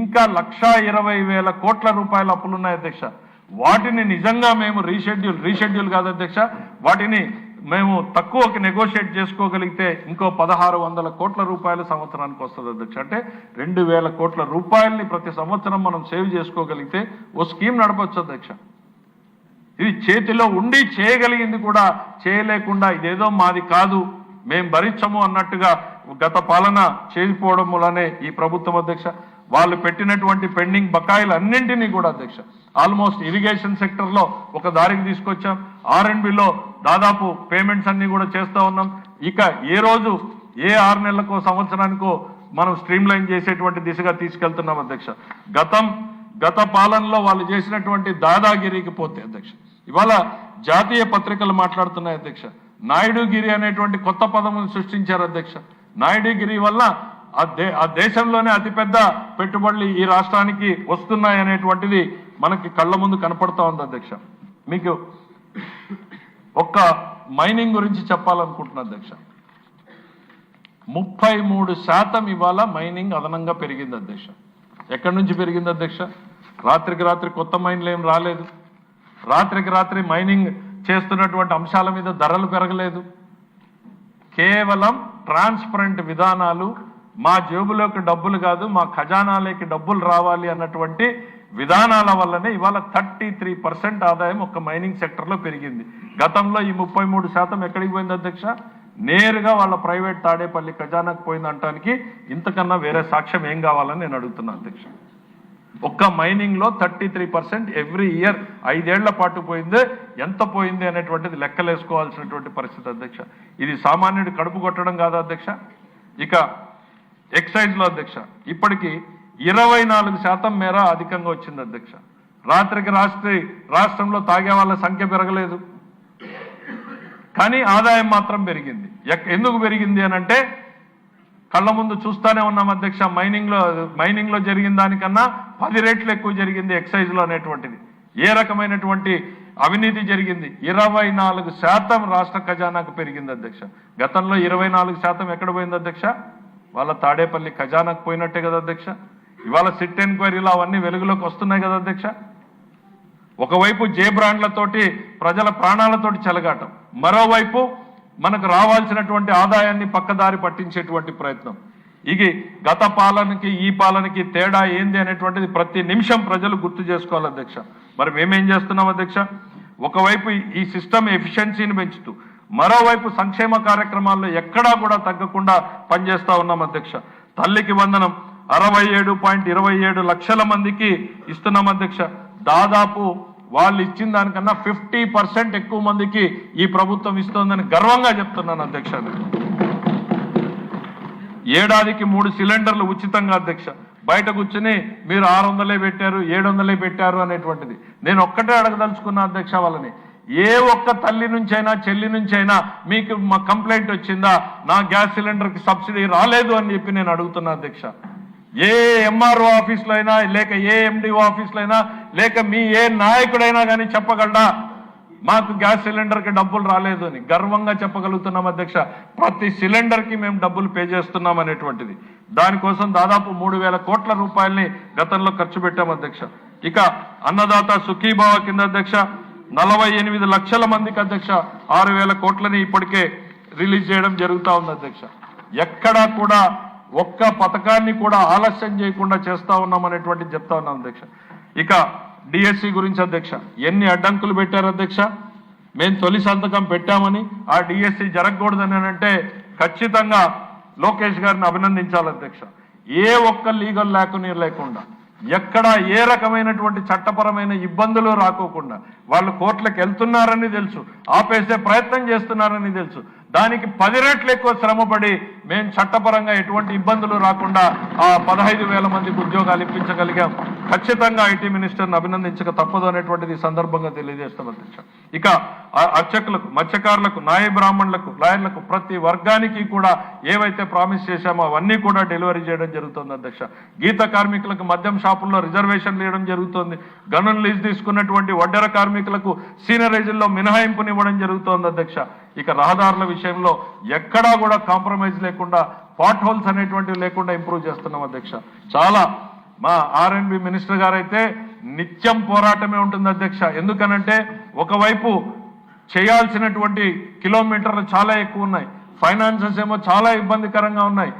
ఇంకా 1,20,000 కోట్ల రూపాయల అప్పులున్నాయి అధ్యక్ష. వాటిని నిజంగా మేము రీషెడ్యూల్ కాదు అధ్యక్ష, వాటిని మేము తక్కువకి నెగోషియేట్ చేసుకోగలిగితే ఇంకో 1,600 కోట్ల రూపాయలు సంవత్సరానికి వస్తుంది అధ్యక్ష. అంటే 2,000 కోట్ల రూపాయలని ప్రతి సంవత్సరం మనం సేవ్ చేసుకోగలిగితే ఓ స్కీమ్ నడపచ్చు అధ్యక్ష. ఇది చేతిలో ఉండి చేయగలిగింది కూడా చేయలేకుండా ఇదేదో మాది కాదు మేము భరించము అన్నట్టుగా గత పాలన చేసిపోవడం వల్లనే ఈ ప్రభుత్వం అధ్యక్ష. వాళ్ళు పెట్టినటువంటి పెండింగ్ బకాయిలు అన్నింటినీ కూడా అధ్యక్ష ఆల్మోస్ట్ ఇరిగేషన్ సెక్టర్లో ఒక దారికి తీసుకొచ్చాం. R&Bలో దాదాపు పేమెంట్స్ అన్ని కూడా చేస్తూ ఉన్నాం. ఇక ఏ రోజు ఏ 6 నెలలకో సంవత్సరానికో మనం స్ట్రీమ్ లైన్ చేసేటువంటి దిశగా తీసుకెళ్తున్నాం అధ్యక్ష. గత పాలనలో వాళ్ళు చేసినటువంటి దాదాగిరికి పోతే అధ్యక్ష ఇవాళ జాతీయ పత్రికలు మాట్లాడుతున్నాయి అధ్యక్ష. నాయుడుగిరి అనేటువంటి కొత్త పదమును సృష్టించారు అధ్యక్ష. నాయుడుగిరి వల్ల ఆ దేశంలోనే అతిపెద్ద పెట్టుబడులు ఈ రాష్ట్రానికి వస్తున్నాయి అనేటువంటిది మనకి కళ్ళ ముందు కనపడతా ఉంది అధ్యక్ష. మీకు ఒక్క మైనింగ్ గురించి చెప్పాలనుకుంటున్నా అధ్యక్ష. 33% ఇవాళ మైనింగ్ అదనంగా పెరిగింది అధ్యక్ష. ఎక్కడి నుంచి పెరిగింది అధ్యక్ష? రాత్రికి రాత్రి కొత్త మైన్లు ఏం రాలేదు. రాత్రికి రాత్రి మైనింగ్ చేస్తున్నటువంటి అంశాల మీద ధరలు పెరగలేదు. కేవలం ట్రాన్స్పరెంట్ విధానాలు, మా జేబులోకి డబ్బులు కాదు మా ఖజానాలోకి డబ్బులు రావాలి అన్నటువంటి విధానాల వల్లనే ఇవాళ 33% ఆదాయం ఒక్క మైనింగ్ సెక్టర్లో పెరిగింది. గతంలో ఈ 33% ఎక్కడికి పోయింది అధ్యక్ష? నేరుగా వాళ్ళ ప్రైవేట్ తాడేపల్లి ఖజానాకు పోయింది అంటానికి ఇంతకన్నా వేరే సాక్ష్యం ఏం కావాలని నేను అడుగుతున్నా అధ్యక్ష. ఒక్క మైనింగ్లో 33% ఎవ్రీ ఇయర్ 5 ఏళ్ల పాటు పోయింది. ఎంత పోయింది అనేటువంటిది లెక్కలేసుకోవాల్సినటువంటి పరిస్థితి అధ్యక్ష. ఇది సామాన్యుడి కడుపు కొట్టడం కాదా అధ్యక్ష? ఇక ఎక్సైజ్లో అధ్యక్ష ఇప్పటికీ 24% మేర అధికంగా వచ్చింది అధ్యక్ష. రాత్రికి రాష్ట్రంలో తాగే వాళ్ళ సంఖ్య పెరగలేదు, కానీ ఆదాయం మాత్రం పెరిగింది. ఎందుకు పెరిగింది అని అంటే కళ్ళ ముందు చూస్తూనే ఉన్నాం అధ్యక్ష. మైనింగ్లో జరిగిన దానికన్నా 10 రెట్లు ఎక్కువ జరిగింది ఎక్సైజ్లో అనేటువంటిది. ఏ రకమైనటువంటి అవినీతి జరిగింది? 24% రాష్ట్ర ఖజానాకు పెరిగింది అధ్యక్ష. గతంలో 24% ఎక్కడ పోయింది అధ్యక్ష? వాళ్ళ తాడేపల్లి ఖజానాకు పోయినట్టే కదా అధ్యక్ష. ఇవాళ సిట్ ఎంక్వైరీలో అవన్నీ వెలుగులోకి వస్తున్నాయి కదా అధ్యక్ష. ఒకవైపు జే బ్రాండ్లతోటి ప్రజల ప్రాణాలతోటి చెలగాటం, మరోవైపు మనకు రావాల్సినటువంటి ఆదాయాన్ని పక్కదారి పట్టించేటువంటి ప్రయత్నం. ఇది గత పాలనకి ఈ పాలనకి తేడా ఏంది అనేటువంటిది ప్రతి నిమిషం ప్రజలు గుర్తు చేసుకోవాలి అధ్యక్ష. మరి మేమేం చేస్తున్నాం అధ్యక్ష? ఒకవైపు ఈ సిస్టమ్ ఎఫిషియన్సీని పెంచుతూ మరోవైపు సంక్షేమ కార్యక్రమాల్లో ఎక్కడా కూడా తగ్గకుండా పనిచేస్తా ఉన్నాం అధ్యక్ష. తల్లికి వందనం 67.27 లక్షల మందికి ఇస్తున్నాం అధ్యక్ష. దాదాపు వాళ్ళు ఇచ్చిన దానికన్నా 50% ఎక్కువ మందికి ఈ ప్రభుత్వం ఇస్తోందని గర్వంగా చెప్తున్నాను అధ్యక్ష. ఏడాదికి 3 సిలిండర్లు ఉచితంగా అధ్యక్ష. బయట కూర్చుని మీరు 600 పెట్టారు 700 పెట్టారు అనేటువంటిది. నేను ఒక్కటే అడగదలుచుకున్నా అధ్యక్ష వాళ్ళని, ఏ ఒక్క తల్లి నుంచైనా చెల్లి నుంచైనా మీకు మా కంప్లైంట్ వచ్చిందా నా గ్యాస్ సిలిండర్కి సబ్సిడీ రాలేదు అని చెప్పి నేను అడుగుతున్నా అధ్యక్ష. ఏ ఎంఆర్ఓ ఆఫీస్లో అయినా లేక ఏ ఎండిఓ ఆఫీస్లో అయినా లేక మీ ఏ నాయకుడైనా కానీ చెప్పగలడా మాకు గ్యాస్ సిలిండర్కి డబ్బులు రాలేదు అని? గర్వంగా చెప్పగలుగుతున్నాం అధ్యక్ష. ప్రతి సిలిండర్కి మేము డబ్బులు పే చేస్తున్నాం అనేటువంటిది. దానికోసం దాదాపు 3,000 కోట్ల రూపాయల్ని గతంలో ఖర్చు పెట్టాం అధ్యక్ష. ఇక అన్నదాత సుఖీభావ కింద అధ్యక్ష 48 లక్షల మందికి అధ్యక్ష 6,000 కోట్లని ఇప్పటికే రిలీజ్ చేయడం జరుగుతూ ఉంది అధ్యక్ష. ఎక్కడా కూడా ఒక్క పథకాన్ని కూడా ఆలస్యం చేయకుండా చేస్తా ఉన్నాం అనేటువంటి చెప్తా ఉన్నాం అధ్యక్ష. ఇక డిఎస్సి గురించి అధ్యక్ష ఎన్ని అడ్డంకులు పెట్టారు అధ్యక్ష. మేము తొలి సంతకం పెట్టామని ఆ డిఎస్సి జరగకూడదని అంటే ఖచ్చితంగా లోకేష్ గారిని అభినందించాలి అధ్యక్ష. ఏ ఒక్క లీగల్ లేకుండా ఎక్కడ ఏ రకమైనటువంటి చట్టపరమైన ఇబ్బందులు రాకోకుండా వాళ్ళు కోర్టులకు వెళ్తున్నారని తెలుసు, ఆపేసే ప్రయత్నం చేస్తున్నారని తెలుసు, దానికి 10 రెట్లు ఎక్కువ శ్రమపడి మేము చట్టపరంగా ఎటువంటి ఇబ్బందులు రాకుండా ఆ 15,000 మందికి ఉద్యోగాలు ఇప్పించగలిగాం. ఖచ్చితంగా ఐటీ మినిస్టర్ని అభినందించక తప్పదు అనేటువంటిది సందర్భంగా తెలియజేస్తాం అధ్యక్ష. ఇక అర్చకులకు, మత్స్యకారులకు, న్యాయ బ్రాహ్మణులకు, లాయర్లకు ప్రతి వర్గానికి కూడా ఏవైతే ప్రామిస్ చేశామో అవన్నీ కూడా డెలివరీ చేయడం జరుగుతుంది అధ్యక్ష. గీత కార్మికులకు మద్యం షాపుల్లో రిజర్వేషన్లు ఇవ్వడం జరుగుతుంది. గనులు లీజ్ తీసుకున్నటువంటి వడ్డెర కార్మికులకు సీనియరైజుల్లో మినహాయింపునివ్వడం జరుగుతోంది అధ్యక్ష. ఇక రహదారుల విషయంలో ఎక్కడా కూడా కాంప్రమైజ్ లేకుండా, పాట్ హోల్స్ అనేటువంటివి లేకుండా ఇంప్రూవ్ చేస్తున్నాం అధ్యక్ష. చాలా మా ఆర్ఎండ్బి మినిస్టర్ గారైతే నిత్యం పోరాటమే ఉంటుంది అధ్యక్ష. ఎందుకనంటే ఒకవైపు చేయాల్సినటువంటి కిలోమీటర్లు చాలా ఎక్కువ ఉన్నాయి, ఫైనాన్సెస్ ఏమో చాలా ఇబ్బందికరంగా ఉన్నాయి,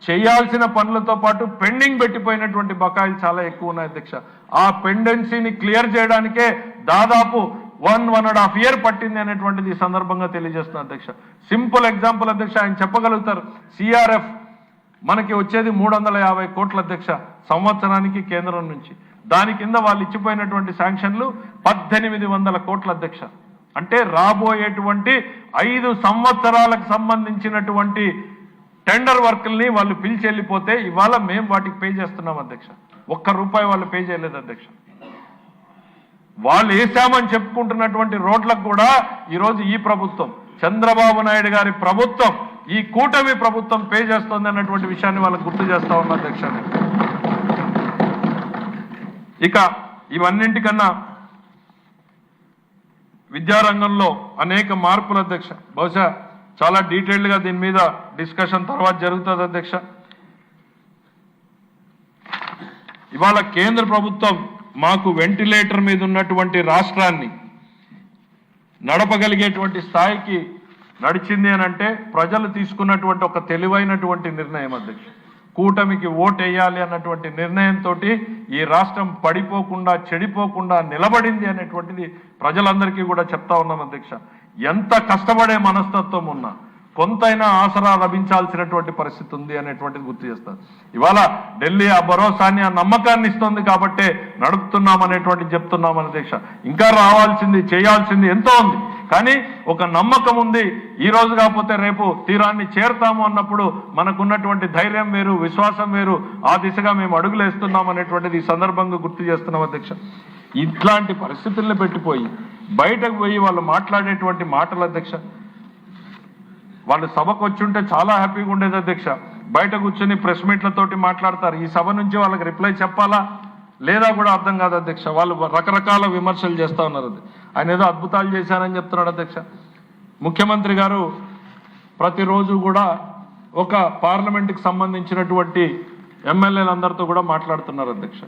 చేయాల్సిన పనులతో పాటు పెండింగ్ పెట్టిపోయినటువంటి బకాయిలు చాలా ఎక్కువ ఉన్నాయి అధ్యక్ష. ఆ పెండెన్సీని క్లియర్ చేయడానికే దాదాపు 1.5 year పట్టింది అనేటువంటిది ఈ సందర్భంగా తెలియజేస్తున్నా అధ్యక్ష. సింపుల్ ఎగ్జాంపుల్ అధ్యక్ష, ఆయన చెప్పగలుగుతారు. సిఆర్ఎఫ్ మనకి వచ్చేది 350 కోట్ల అధ్యక్ష సంవత్సరానికి కేంద్రం నుంచి. దాని కింద వాళ్ళు ఇచ్చిపోయినటువంటి శాంక్షన్లు 1800 కోట్ల అధ్యక్ష. అంటే రాబోయేటువంటి 5 సంవత్సరాలకు సంబంధించినటువంటి టెండర్ వర్కుల్ని వాళ్ళు పిలిచి వెళ్ళిపోతే ఇవాళ మేము వాటికి పే చేస్తున్నాం అధ్యక్ష. ₹1 వాళ్ళు పే చేయలేదు అధ్యక్ష. వాళ్ళు వేసామని చెప్పుకుంటున్నటువంటి రోడ్లకు కూడా ఈరోజు ఈ ప్రభుత్వం, చంద్రబాబు నాయుడు గారి ప్రభుత్వం, ఈ కూటమి ప్రభుత్వం పే చేస్తుంది అన్నటువంటి విషయాన్ని వాళ్ళకు గుర్తు చేస్తా ఉన్నా అధ్యక్ష. ఇక ఇవన్నింటికన్నా విద్యారంగంలో అనేక మార్పులు అధ్యక్ష. బహుశా చాలా డీటెయిల్డ్గా దీని మీద డిస్కషన్ తర్వాత జరుగుతుంది అధ్యక్ష. ఇవాళ కేంద్ర ప్రభుత్వం మాకు వెంటిలేటర్ మీద ఉన్నటువంటి రాష్ట్రాన్ని నడపగలిగేటువంటి స్థాయికి నడిచింది అని అంటే ప్రజలు తీసుకున్నటువంటి ఒక తెలివైనటువంటి నిర్ణయం అధ్యక్ష. కూటమికి ఓటు వేయాలి అన్నటువంటి నిర్ణయంతో ఈ రాష్ట్రం పడిపోకుండా, చెడిపోకుండా నిలబడింది అనేటువంటిది ప్రజలందరికీ కూడా చెప్తా ఉన్నాం అధ్యక్ష. ఎంత కష్టపడే మనస్తత్వం ఉన్నా కొంతైనా ఆసరా లభించాల్సినటువంటి పరిస్థితి ఉంది అనేటువంటిది గుర్తు చేస్తారు. ఇవాళ ఢిల్లీ ఆ భరోసాన్ని, ఆ నమ్మకాన్ని ఇస్తుంది కాబట్టే నడుపుతున్నాం అనేటువంటిది చెప్తున్నాం అధ్యక్ష. ఇంకా రావాల్సింది, చేయాల్సింది ఎంతో ఉంది, కానీ ఒక నమ్మకం ఉంది. ఈ రోజు కాకపోతే రేపు తీరాన్ని చేరుతాము అన్నప్పుడు మనకున్నటువంటి ధైర్యం వేరు, విశ్వాసం వేరు. ఆ దిశగా మేము అడుగులేస్తున్నాం అనేటువంటిది ఈ సందర్భంగా గుర్తు చేస్తున్నాం అధ్యక్ష. ఇట్లాంటి పరిస్థితుల్లో పెట్టిపోయి బయటకు పోయి వాళ్ళు మాట్లాడేటువంటి మాటలు అధ్యక్ష, వాళ్ళు సభకు వచ్చి ఉంటే చాలా హ్యాపీగా ఉండేది అధ్యక్ష. బయట కూర్చొని ప్రెస్ మీట్లతోటి మాట్లాడతారు. ఈ సభ నుంచి వాళ్ళకి రిప్లై చెప్పాలా లేదా కూడా అర్థం కాదు అధ్యక్ష. వాళ్ళు రకరకాల విమర్శలు చేస్తూ ఉన్నారు. ఆయన ఏదో అద్భుతాలు చేశారని చెప్తున్నాడు అధ్యక్ష. ముఖ్యమంత్రి గారు ప్రతిరోజు కూడా ఒక పార్లమెంట్కి సంబంధించినటువంటి ఎమ్మెల్యేలందరితో కూడా మాట్లాడుతున్నారు అధ్యక్ష.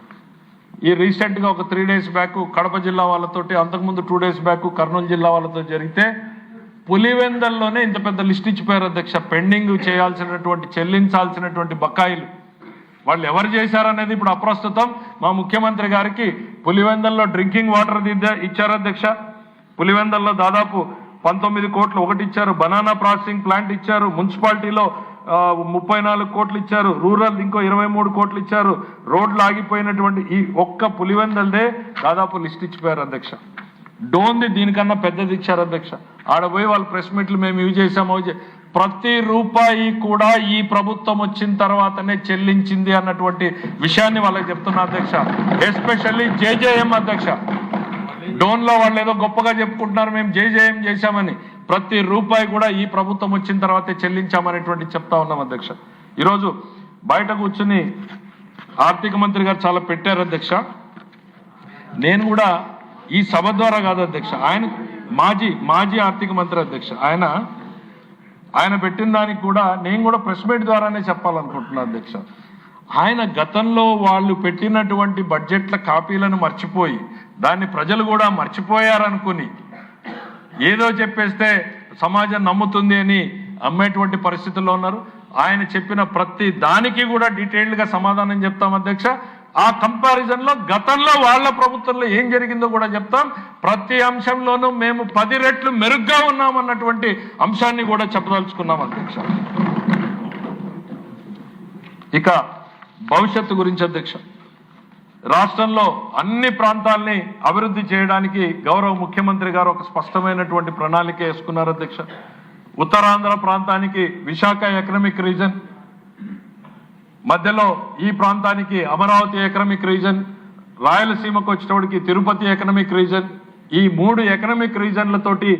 ఈ రీసెంట్గా ఒక 3 days బ్యాక్ కడప జిల్లా వాళ్ళతోటి, అంతకుముందు 2 days బ్యాక్ కర్నూలు జిల్లా వాళ్ళతో జరిగితే పులివెందల్లోనే ఇంత పెద్ద లిస్ట్ ఇచ్చిపోయారు అధ్యక్ష. పెండింగ్ చేయాల్సినటువంటి, చెల్లించాల్సినటువంటి బకాయిలు వాళ్ళు ఎవరు చేశారనేది ఇప్పుడు అప్రస్తుతం. మా ముఖ్యమంత్రి గారికి పులివెందల్లో డ్రింకింగ్ వాటర్ ఇచ్చారు అధ్యక్ష. పులివెందల్లో దాదాపు 19 కోట్లు ఒకటి ఇచ్చారు. బనానా ప్రాసెసింగ్ ప్లాంట్ ఇచ్చారు. మున్సిపాలిటీలో 34 కోట్లు ఇచ్చారు. రూరల్ ఇంకో 23 కోట్లు ఇచ్చారు. రోడ్లు ఆగిపోయినటువంటి ఈ ఒక్క పులివెందల్దే దాదాపు లిస్ట్ ఇచ్చిపోయారు అధ్యక్ష. డోన్ది దీనికన్నా పెద్దది ఇచ్చారు అధ్యక్ష. ఆడపోయి వాళ్ళు ప్రెస్ మీట్లు మేము ఇవి చేసాము, ప్రతి రూపాయి కూడా ఈ ప్రభుత్వం వచ్చిన తర్వాతనే చెల్లించింది అన్నటువంటి విషయాన్ని వాళ్ళకి చెప్తున్నా అధ్యక్ష. ఎస్పెషల్లీ జేజేఎం అధ్యక్ష. డోన్లో వాళ్ళు ఏదో గొప్పగా చెప్పుకుంటున్నారు మేము జేజేఎం చేశామని. ప్రతి రూపాయి కూడా ఈ ప్రభుత్వం వచ్చిన తర్వాతే చెల్లించామనేటువంటి చెప్తా ఉన్నాం అధ్యక్ష. ఈరోజు బయట కూర్చుని ఆర్థిక మంత్రి గారు చాలా పెట్టారు అధ్యక్ష. నేను కూడా ఈ సభ ద్వారా కాదు అధ్యక్ష, ఆయన మాజీ ఆర్థిక మంత్రి అధ్యక్ష. ఆయన పెట్టిన దానికి కూడా నేను కూడా ప్రెస్ మీట్ ద్వారానే చెప్పాలనుకుంటున్నాను అధ్యక్ష. ఆయన గతంలో వాళ్ళు పెట్టినటువంటి బడ్జెట్ల కాపీలను మర్చిపోయి దాన్ని ప్రజలు కూడా మర్చిపోయారనుకుని ఏదో చెప్పేస్తే సమాజం నమ్ముతుంది అని అమ్మేటువంటి పరిస్థితుల్లో ఉన్నారు. ఆయన చెప్పిన ప్రతి దానికి కూడా డీటెయిల్డ్గా సమాధానం చెప్తాం అధ్యక్ష. ఆ కంపారిజన్లో గతంలో వాళ్ళ ప్రభుత్వంలో ఏం జరిగిందో కూడా చెప్తాం. ప్రతి అంశంలోనూ మేము 10 రెట్లు మెరుగ్గా ఉన్నామన్నటువంటి అంశాన్ని కూడా చెప్పదలుచుకున్నాం అధ్యక్ష. ఇక భవిష్యత్తు గురించి అధ్యక్ష, రాష్ట్రంలో అన్ని ప్రాంతాల్ని అభివృద్ధి చేయడానికి గౌరవ ముఖ్యమంత్రి గారు ఒక స్పష్టమైనటువంటి ప్రణాళిక వేసుకున్నారు అధ్యక్ష. ఉత్తరాంధ్ర ప్రాంతానికి విశాఖ ఎకనామిక్ రీజన్, మధ్యలో ఈ ప్రాంతానికి అమరావతి ఎకనామిక్ రీజన్, రాయలసీమకు వచ్చేటప్పటికి తిరుపతి ఎకనామిక్ రీజన్. ఈ 3 ఎకనామిక్ రీజన్లతోటి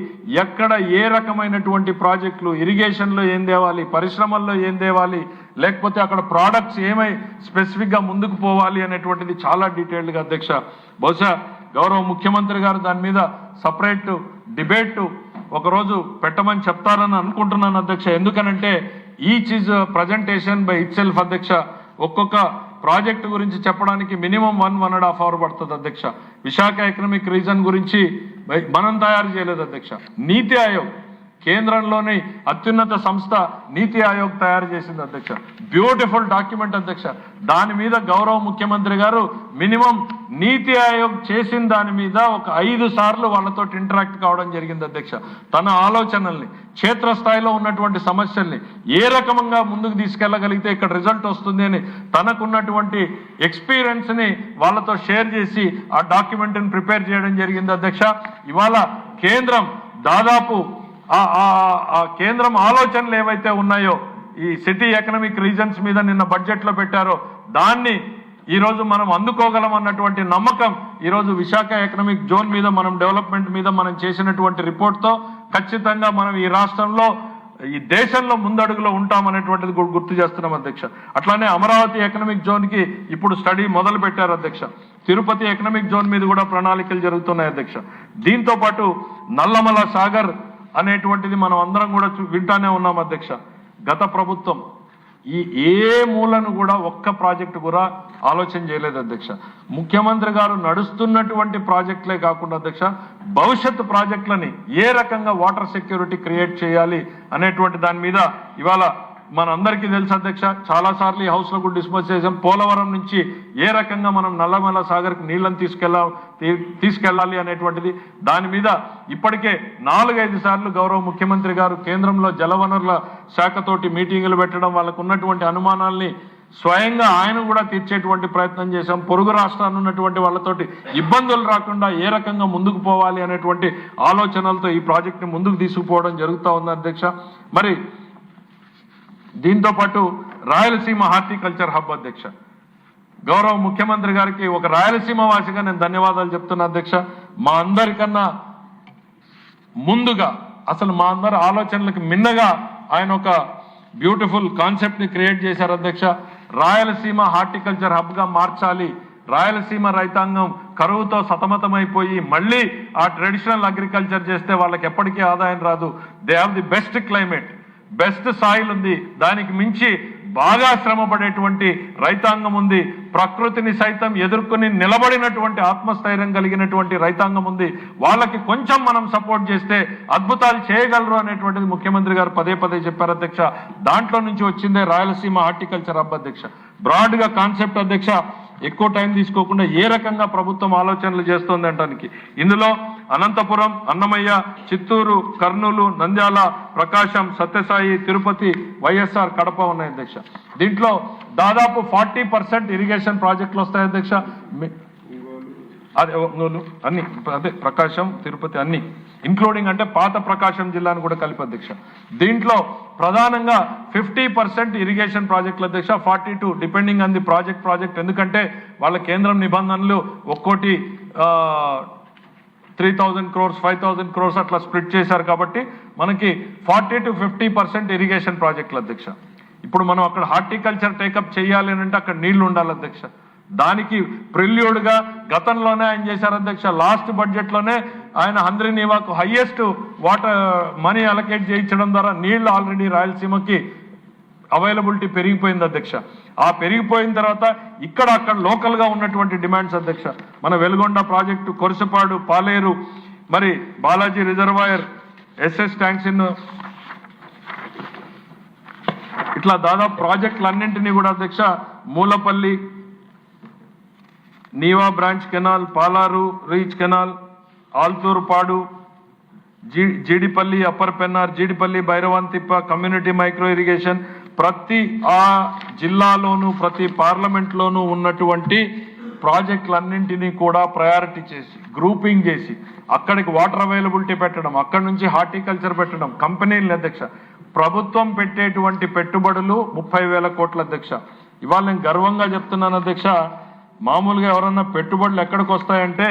ఎక్కడ ఏ రకమైనటువంటి ప్రాజెక్టులు, ఇరిగేషన్లో ఏం తేవాలి, పరిశ్రమల్లో ఏం తేవాలి, లేకపోతే అక్కడ ప్రోడక్ట్స్ ఏమై స్పెసిఫిక్గా ముందుకు పోవాలి అనేటువంటిది చాలా డీటెయిల్డ్గా అధ్యక్ష. బహుశా గౌరవ ముఖ్యమంత్రి గారు దాని మీద సపరేట్ డిబేట్ ఒకరోజు పెట్టమని చెప్తారని అనుకుంటున్నాను అధ్యక్ష. ఎందుకనంటే each is presentation by it self అధ్యక్ష. ఒక్కొక్క ప్రాజెక్టు గురించి చెప్పడానికి మినిమం 1.5 అవర్ పడుతుంది అధ్యక్ష. విశాఖ ఎకనామిక్ రీజన్ గురించి మనం తయారు చేయలేదు అధ్యక్ష. నీతి ఆయోగ్, కేంద్రంలోని అత్యున్నత సంస్థ నీతి ఆయోగ్ తయారు చేసింది అధ్యక్ష. బ్యూటిఫుల్ డాక్యుమెంట్ అధ్యక్ష. దాని మీద గౌరవ ముఖ్యమంత్రి గారు మినిమం నీతి ఆయోగ్ చేసిన దాని మీద ఒక 5 సార్లు వాళ్ళతో ఇంటరాక్ట్ కావడం జరిగింది అధ్యక్ష. తన ఆలోచనల్ని, క్షేత్రస్థాయిలో ఉన్నటువంటి సమస్యల్ని ఏ రకంగా ముందుకు తీసుకెళ్లగలిగితే ఇక్కడ రిజల్ట్ వస్తుంది అని తనకున్నటువంటి ఎక్స్పీరియన్స్ని వాళ్ళతో షేర్ చేసి ఆ డాక్యుమెంట్ని ప్రిపేర్ చేయడం జరిగింది అధ్యక్ష. ఇవాళ కేంద్రం దాదాపు ఆ కేంద్రం ఆలోచనలు ఏవైతే ఉన్నాయో ఈ సిటీ ఎకనామిక్ రీజన్స్ మీద నిన్న బడ్జెట్లో పెట్టారో దాన్ని ఈరోజు మనం అందుకోగలం అన్నటువంటి నమ్మకం ఈరోజు విశాఖ ఎకనామిక్ జోన్ మీద, మనం డెవలప్మెంట్ మీద మనం చేసినటువంటి రిపోర్ట్తో ఖచ్చితంగా మనం ఈ రాష్ట్రంలో, ఈ దేశంలో ముందడుగులో ఉంటామనేటువంటిది గుర్తు చేస్తున్నాం అధ్యక్ష. అట్లానే అమరావతి ఎకనామిక్ జోన్కి ఇప్పుడు స్టడీ మొదలు పెట్టారు అధ్యక్ష. తిరుపతి ఎకనామిక్ జోన్ మీద కూడా ప్రణాళికలు జరుగుతున్నాయి అధ్యక్ష. దీంతో పాటు నల్లమల సాగర్ అనేటువంటిది మనం అందరం కూడా వింటానే ఉన్నాం అధ్యక్ష. గత ప్రభుత్వం ఏ మూలను కూడా ఒక్క ప్రాజెక్టు కూడా ఆలోచన చేయలేదు అధ్యక్ష. ముఖ్యమంత్రి గారు నడుస్తున్నటువంటి ప్రాజెక్టులే కాకుండా అధ్యక్ష, భవిష్యత్తు ప్రాజెక్టులని ఏ రకంగా వాటర్ సెక్యూరిటీ క్రియేట్ చేయాలి అనేటువంటి దాని మీద ఇవాళ మనందరికీ తెలుసు అధ్యక్ష. చాలాసార్లు ఈ హౌస్లో కూడా డిస్కస్ చేసాం. పోలవరం నుంచి ఏ రకంగా మనం నల్లమల సాగర్కి నీళ్ళని తీసుకెళ్ళాలి అనేటువంటిది దాని మీద ఇప్పటికే 4-5 సార్లు గౌరవ ముఖ్యమంత్రి గారు కేంద్రంలో జలవనరుల శాఖతోటి మీటింగులు పెట్టడం, వాళ్ళకు ఉన్నటువంటి అనుమానాల్ని స్వయంగా ఆయన కూడా తీర్చేటువంటి ప్రయత్నం చేశాం. పొరుగు రాష్ట్రాన్ని ఉన్నటువంటి వాళ్ళతోటి ఇబ్బందులు రాకుండా ఏ రకంగా ముందుకు పోవాలి అనేటువంటి ఆలోచనలతో ఈ ప్రాజెక్ట్ని ముందుకు తీసుకుపోవడం జరుగుతూ ఉంది అధ్యక్ష. మరి దీంతో పాటు రాయలసీమ హార్టికల్చర్ హబ్ అధ్యక్ష, గౌరవ ముఖ్యమంత్రి గారికి ఒక రాయలసీమ వాసిగా నేను ధన్యవాదాలు చెప్తున్నా అధ్యక్ష. మా అందరికన్నా ముందుగా, అసలు మా అందరి ఆలోచనలకు మిన్నగా ఆయన ఒక బ్యూటిఫుల్ కాన్సెప్ట్ని క్రియేట్ చేశారు అధ్యక్ష. రాయలసీమ హార్టికల్చర్ హబ్గా మార్చాలి. రాయలసీమ రైతాంగం కరువుతో సతమతమైపోయి మళ్ళీ ఆ ట్రెడిషనల్ అగ్రికల్చర్ చేస్తే వాళ్ళకి ఎప్పటికీ ఆదాయం రాదు. They have the best climate, best soil ఉంది, దానికి మించి బాగా శ్రమపడేటువంటి రైతాంగం ఉంది, ప్రకృతిని సైతం ఎదుర్కొని నిలబడినటువంటి ఆత్మస్థైర్యం కలిగినటువంటి రైతాంగం ఉంది. వాళ్ళకి కొంచెం మనం సపోర్ట్ చేస్తే అద్భుతాలు చేయగలరు అనేటువంటిది ముఖ్యమంత్రి గారు పదే పదే చెప్పారు అధ్యక్ష. దాంట్లో నుంచి వచ్చిందే రాయలసీమ హార్టికల్చర్ హబ్ అధ్యక్ష. బ్రాడ్గా కాన్సెప్ట్ అధ్యక్ష, ఎక్కువ టైం తీసుకోకుండా ఏ రకంగా ప్రభుత్వం ఆలోచనలు చేస్తోంది అంటానికి ఇందులో అనంతపురం, అన్నమయ్య, చిత్తూరు, కర్నూలు, నంద్యాల, ప్రకాశం, సత్యసాయి, తిరుపతి, వైఎస్ఆర్, కడప ఉన్నాయి అధ్యక్ష. దీంట్లో దాదాపు 40% ఇరిగేషన్ ప్రాజెక్టులు వస్తాయి అధ్యక్ష. అదే అన్ని, అదే ప్రకాశం, తిరుపతి అన్ని ఇంక్లూడింగ్, అంటే పాత ప్రకాశం జిల్లాను కూడా కలిపి అధ్యక్ష. దీంట్లో ప్రధానంగా 50% ఇరిగేషన్ ప్రాజెక్టులు అధ్యక్ష, 42 డిపెండింగ్ ఆన్ ది ప్రాజెక్ట్. ఎందుకంటే వాళ్ళ కేంద్రం నిబంధనలు ఒక్కోటి 3,000 crores 5,000 crores అట్లా స్ప్లిట్ చేశారు కాబట్టి మనకి 40 to 50% ఇరిగేషన్ ప్రాజెక్టులు అధ్యక్ష. ఇప్పుడు మనం అక్కడ హార్టికల్చర్ టేకప్ చేయాలి అని అంటే అక్కడ నీళ్లు ఉండాలి అధ్యక్ష. దానికి ప్రిల్యూడ్గా గతంలోనే ఆయన చేశారు అధ్యక్ష. లాస్ట్ బడ్జెట్లోనే ఆయన హంద్రీనీవాకు హైయెస్ట్ వాటర్ మనీ అలొకేట్ చేయించడం ద్వారా నీళ్లు ఆల్రెడీ రాయలసీమకి అవైలబిలిటీ పెరిగిపోయింది అధ్యక్ష. ఆ పెరిగిపోయిన తర్వాత ఇక్కడ అక్కడ లోకల్గా ఉన్నటువంటి డిమాండ్స్ అధ్యక్ష, మన వెలుగొండ ప్రాజెక్టు, కొరసపాడు, పాలేరు, మరి బాలాజీ రిజర్వాయర్, ఎస్ఎస్ ట్యాంక్స్ ఇన్, ఇట్లా దాదాపు ప్రాజెక్టులన్నింటినీ కూడా అధ్యక్ష, Moolapalli Neeva branch canal, Palar reach canal, Althurupadu, Jeedipalli upper Pennar, Jeedipalli Bhairavanithippa community micro irrigation, ప్రతి ఆ జిల్లాలోనూ ప్రతి పార్లమెంట్లోనూ ఉన్నటువంటి ప్రాజెక్టులన్నింటినీ కూడా ప్రయారిటీ చేసి గ్రూపింగ్ చేసి అక్కడికి వాటర్ అవైలబిలిటీ పెట్టడం, అక్కడి నుంచి హార్టికల్చర్ పెట్టడం, కంపెనీలు అధ్యక్ష. ప్రభుత్వం పెట్టేటువంటి పెట్టుబడులు 30,000 కోట్ల అధ్యక్ష. ఇవాళ నేను గర్వంగా చెప్తున్నాను అధ్యక్ష, మామూలుగా ఎవరన్నా పెట్టుబడులు ఎక్కడికి వస్తాయంటే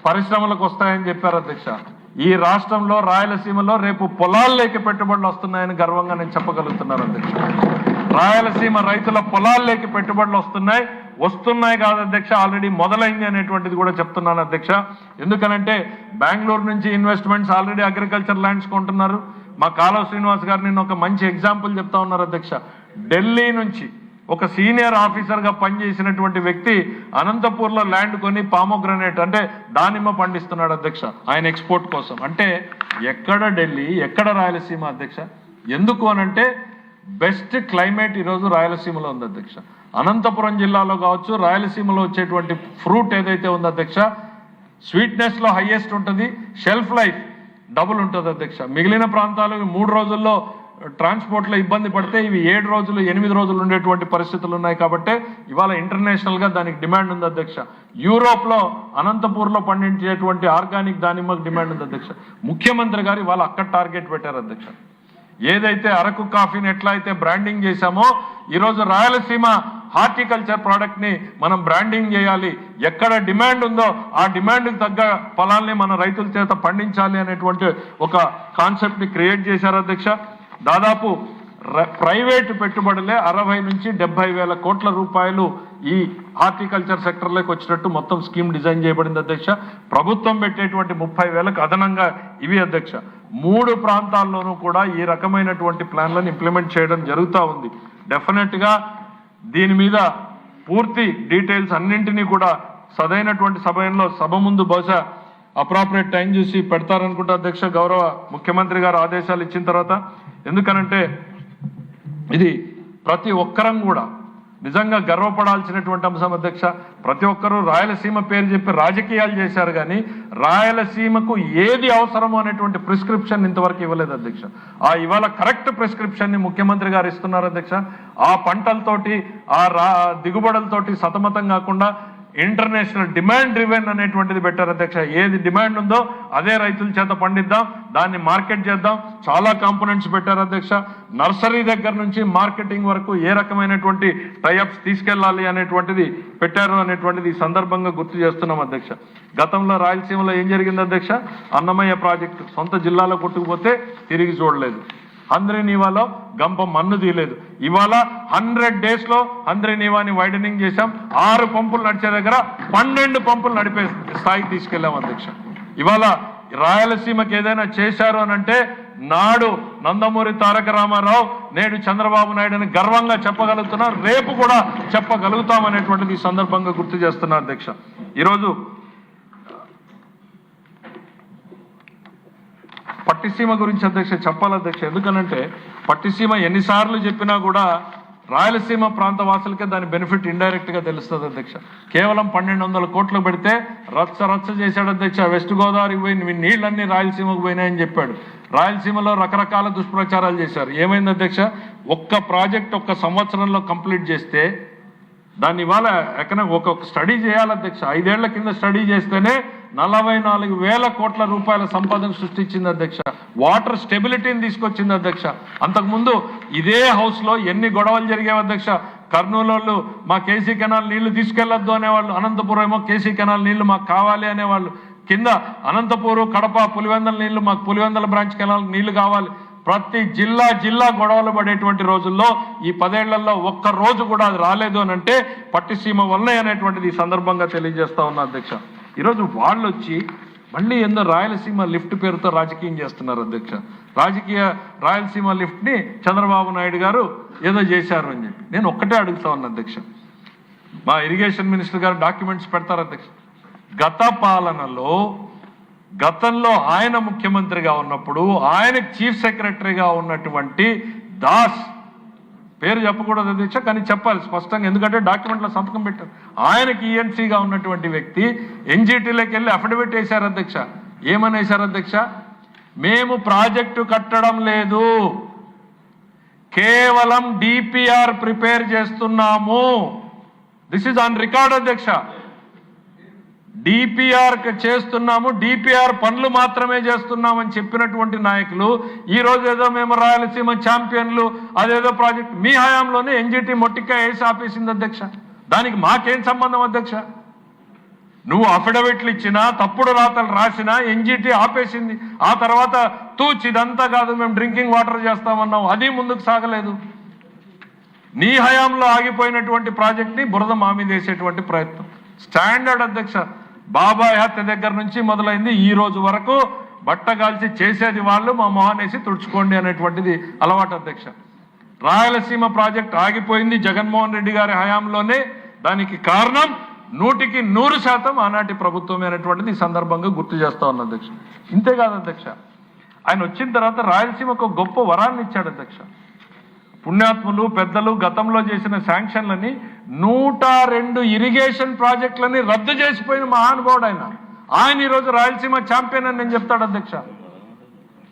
పరిశ్రమలకు వస్తాయని చెప్పారు అధ్యక్ష. ఈ రాష్ట్రంలో రాయలసీమలో రేపు పొలాల్లోకి పెట్టుబడులు వస్తున్నాయని గర్వంగా నేను చెప్పగలుగుతున్నాను అధ్యక్ష. రాయలసీమ రైతుల పొలాల్లోకి పెట్టుబడులు వస్తున్నాయి కాదు అధ్యక్ష, ఆల్రెడీ మొదలైంది అనేటువంటిది కూడా చెప్తున్నాను అధ్యక్ష. ఎందుకనంటే బెంగళూరు నుంచి ఇన్వెస్ట్మెంట్స్ ఆల్రెడీ అగ్రికల్చర్ ల్యాండ్స్ కొంటున్నారు. మా కాలువ శ్రీనివాస్ గారు నిన్న ఒక మంచి ఎగ్జాంపుల్ చెప్తా ఉన్నారు అధ్యక్ష. ఢిల్లీ నుంచి ఒక సీనియర్ ఆఫీసర్గా పనిచేసినటువంటి వ్యక్తి అనంతపూర్లో ల్యాండ్ కొని పామోగ్రనేట్ అంటే దానిమ్మ పండిస్తున్నాడు అధ్యక్ష, ఆయన ఎక్స్పోర్ట్ కోసం. అంటే ఎక్కడ ఢిల్లీ, ఎక్కడ రాయలసీమ అధ్యక్ష? ఎందుకు అనంటే బెస్ట్ క్లైమేట్ ఈరోజు రాయలసీమలో ఉంది అధ్యక్ష. అనంతపురం జిల్లాలో కావచ్చు, రాయలసీమలో వచ్చేటువంటి ఫ్రూట్ ఏదైతే ఉందో అధ్యక్ష, స్వీట్నెస్లో హైయెస్ట్ ఉంటుంది, షెల్ఫ్ లైఫ్ డబుల్ ఉంటుంది అధ్యక్ష. మిగిలిన ప్రాంతాలు 3 రోజుల్లో ట్రాన్స్పోర్ట్లో ఇబ్బంది పడితే ఇవి 7 రోజులు 8 రోజులు ఉండేటువంటి పరిస్థితులు ఉన్నాయి. కాబట్టి ఇవాళ ఇంటర్నేషనల్గా దానికి డిమాండ్ ఉంది అధ్యక్ష. యూరోప్లో అనంతపూర్లో పండించేటువంటి ఆర్గానిక్ దానిమ్మకు డిమాండ్ ఉంది అధ్యక్ష. ముఖ్యమంత్రి గారు ఇవాళ అక్కడ టార్గెట్ పెట్టారు అధ్యక్ష. ఏదైతే అరకు కాఫీని ఎట్లా అయితే బ్రాండింగ్ చేశామో ఈరోజు రాయలసీమ హార్టికల్చర్ ప్రోడక్ట్ ని మనం బ్రాండింగ్ చేయాలి. ఎక్కడ డిమాండ్ ఉందో ఆ డిమాండ్కి తగ్గ ఫలాల్ని మన రైతుల చేత పండించాలి అనేటువంటి ఒక కాన్సెప్ట్ ని క్రియేట్ చేశారు అధ్యక్ష. దాదాపు ప్రైవేటు పెట్టుబడులే 60 నుంచి 70,000 కోట్ల రూపాయలు ఈ హార్టికల్చర్ సెక్టర్లోకి వచ్చినట్టు మొత్తం స్కీమ్ డిజైన్ చేయబడింది అధ్యక్ష. ప్రభుత్వం పెట్టేటువంటి 30,000కు అదనంగా ఇవి అధ్యక్ష. 3 ప్రాంతాల్లోనూ కూడా ఈ రకమైనటువంటి ప్లాన్లను ఇంప్లిమెంట్ చేయడం జరుగుతూ ఉంది. డెఫినెట్గా దీని మీద పూర్తి డీటెయిల్స్ అన్నింటినీ కూడా సరైనటువంటి సభ ముందు బహుశా అప్రాపరేట్ టైం చూసి పెడతారనుకుంటా అధ్యక్ష, గౌరవ ముఖ్యమంత్రి గారు ఆదేశాలు ఇచ్చిన తర్వాత. ఎందుకనంటే ఇది ప్రతి ఒక్కరం కూడా నిజంగా గర్వపడాల్సినటువంటి అంశం అధ్యక్ష. ప్రతి ఒక్కరూ రాయలసీమ పేరు చెప్పి రాజకీయాలు చేశారు, కానీ రాయలసీమకు ఏది అవసరమో అనేటువంటి ప్రిస్క్రిప్షన్ ఇంతవరకు ఇవ్వలేదు అధ్యక్ష. ఆ ఇవాళ కరెక్ట్ ప్రిస్క్రిప్షన్ ని ముఖ్యమంత్రి గారు ఇస్తున్నారు అధ్యక్ష. ఆ పంటలతోటి ఆ దిగుబడులతోటి సతమతం కాకుండా ఇంటర్నేషనల్ డిమాండ్ డ్రివెన్ అనేటువంటిది పెట్టారు అధ్యక్ష. ఏది డిమాండ్ ఉందో అదే రైతుల చేత పండిద్దాం, దాన్ని మార్కెట్ చేద్దాం. చాలా కాంపోనెంట్స్ పెట్టారు అధ్యక్ష. నర్సరీ దగ్గర నుంచి మార్కెటింగ్ వరకు ఏ రకమైనటువంటి టైఅప్స్ తీసుకెళ్లాలి అనేటువంటిది పెట్టారు అనేటువంటిది ఈ సందర్భంగా గుర్తు చేస్తున్నాం అధ్యక్ష. గతంలో రాయలసీమలో ఏం జరిగింది అధ్యక్ష? అన్నమయ్య ప్రాజెక్టు సొంత జిల్లాలో కొట్టుకుపోతే తిరిగి చూడలేదు. హంద్రీనీవాలో గంప మన్ను తీయలేదు. ఇవాళ 100 daysలో హంద్రీనీవాని వైడనింగ్ చేశాం. 6 పంపులు నడిచే దగ్గర 12 పంపులు నడిపే స్థాయికి తీసుకెళ్లాం అధ్యక్ష. ఇవాళ రాయలసీమకి ఏదైనా చేశారు అనంటే నాడు నందమూరి తారక రామారావు, నేడు చంద్రబాబు నాయుడుని గర్వంగా చెప్పగలుగుతున్నారు, రేపు కూడా చెప్పగలుగుతామనేటువంటిది ఈ సందర్భంగా గుర్తు చేస్తున్నారు అధ్యక్ష. ఈరోజు పట్టిసీమ గురించి అధ్యక్ష చెప్పాలి అధ్యక్ష. ఎందుకనంటే పట్టిసీమ ఎన్నిసార్లు చెప్పినా కూడా రాయలసీమ ప్రాంత వాసులకే దాని బెనిఫిట్ ఇండైరెక్ట్ గా తెలుస్తుంది అధ్యక్ష. కేవలం 1,200 కోట్లు పెడితే రచ్చ చేశాడు అధ్యక్ష. వెస్ట్ గోదావరికి పోయి నీళ్ళన్నీ రాయలసీమకు పోయినాయని చెప్పాడు. రాయలసీమలో రకరకాల దుష్ప్రచారాలు చేశారు. ఏమైంది అధ్యక్ష? ఒక్క ప్రాజెక్ట్ 1 సంవత్సరంలో కంప్లీట్ చేస్తే దాన్ని ఇవాళ ఒక స్టడీ చేయాలి అధ్యక్ష. 5 ఏళ్ల కింద స్టడీ చేస్తేనే 44,000 కోట్ల రూపాయల సంపాదన సృష్టించింది అధ్యక్ష. వాటర్ స్టెబిలిటీని తీసుకొచ్చింది అధ్యక్ష. అంతకుముందు ఇదే హౌస్ లో ఎన్ని గొడవలు జరిగాయి అధ్యక్ష. కర్నూలు వాళ్ళు మా కేసీ కెనాల్ నీళ్లు తీసుకెళ్లొద్దు అనేవాళ్ళు, అనంతపురం ఏమో కేసీ కెనాల్ నీళ్లు మాకు కావాలి అనేవాళ్ళు, కింద అనంతపురం కడప పులివెందల నీళ్లు మాకు పులివెందల బ్రాంచ్ కెనాల్ నీళ్లు కావాలి. ప్రతి జిల్లా గొడవలు పడేటువంటి రోజుల్లో ఈ 10 ఏళ్లలో ఒక్క రోజు కూడా అది రాలేదు అని అంటే పట్టిసీమ వల్లే అనేటువంటిది ఈ సందర్భంగా తెలియజేస్తా ఉన్నా అధ్యక్ష. ఈరోజు వాళ్ళు వచ్చి మళ్ళీ ఏందో రాయలసీమ లిఫ్ట్ పేరుతో రాజకీయం చేస్తున్నారు అధ్యక్ష. రాయలసీమ లిఫ్ట్ని చంద్రబాబు నాయుడు గారు ఏదో చేశారు అని చెప్పి నేను ఒక్కటే అడుగుతా ఉన్నా అధ్యక్ష. మా ఇరిగేషన్ మినిస్టర్ గారు డాక్యుమెంట్స్ పెడతారు అధ్యక్ష. గత పాలనలో గతంలో ఆయన ముఖ్యమంత్రిగా ఉన్నప్పుడు ఆయనకు చీఫ్ సెక్రటరీగా ఉన్నటువంటి దాస్, పేరు చెప్పకూడదు అధ్యక్ష కానీ చెప్పాలి స్పష్టంగా, ఎందుకంటే డాక్యుమెంట్లో సంతకం పెట్టారు. ఆయనకి ఈఎన్సీగా ఉన్నటువంటి వ్యక్తి ఎన్జిటీలోకి వెళ్ళి అఫిడవిట్ వేశారు అధ్యక్ష. ఏమని వేశారు అధ్యక్ష? మేము ప్రాజెక్టు కట్టడం లేదు, కేవలం డిపిఆర్ ప్రిపేర్ చేస్తున్నాము. దిస్ ఇస్ ఆన్ రికార్డ్ అధ్యక్ష. డిపిఆర్ చేస్తున్నాము, డిపిఆర్ పనులు మాత్రమే చేస్తున్నామని చెప్పినటువంటి నాయకులు ఈ రోజు ఏదో మేము రాయలసీమ ఛాంపియన్లు అదేదో ప్రాజెక్ట్ మీ హయాంలోనే ఎన్జిటి మొట్టికాయ వేసి ఆపేసింది అధ్యక్ష. దానికి మాకేం సంబంధం అధ్యక్ష? నువ్వు అఫిడవిట్లు ఇచ్చినా తప్పుడు రాతలు రాసినా ఎన్జిటి ఆపేసింది. ఆ తర్వాత తూచి ఇదంతా కాదు మేము డ్రింకింగ్ వాటర్ చేస్తామన్నాం, అది ముందుకు సాగలేదు. నీ హయాంలో ఆగిపోయినటువంటి ప్రాజెక్ట్ని బురద మామిదేసేటువంటి ప్రయత్నం స్టాండర్డ్ అధ్యక్ష. బాబాయ్ హత్య దగ్గర నుంచి మొదలైంది ఈ రోజు వరకు బట్టగాల్చి చేసేది వాళ్ళు, మా మొహానేసి తుడుచుకోండి అనేటువంటిది అలవాటు అధ్యక్ష. రాయలసీమ ప్రాజెక్ట్ ఆగిపోయింది జగన్మోహన్ రెడ్డి గారి హయాంలోనే. దానికి కారణం 100% ఆనాటి ప్రభుత్వమే అనేటువంటిది ఈ సందర్భంగా గుర్తు చేస్తా ఉన్నా అధ్యక్ష. ఇంతేకాదు అధ్యక్ష, ఆయన వచ్చిన తర్వాత రాయలసీమకు ఒక గొప్ప వరాన్ని ఇచ్చాడు అధ్యక్ష. పుణ్యాత్ములు పెద్దలు గతంలో చేసిన శాంక్షన్లని 102 ఇరిగేషన్ ప్రాజెక్టులని రద్దు చేసిపోయిన మహానుభావుడు ఆయన ఈరోజు రాయలసీమ ఛాంపియన్ అని నేను చెప్తాడు అధ్యక్ష.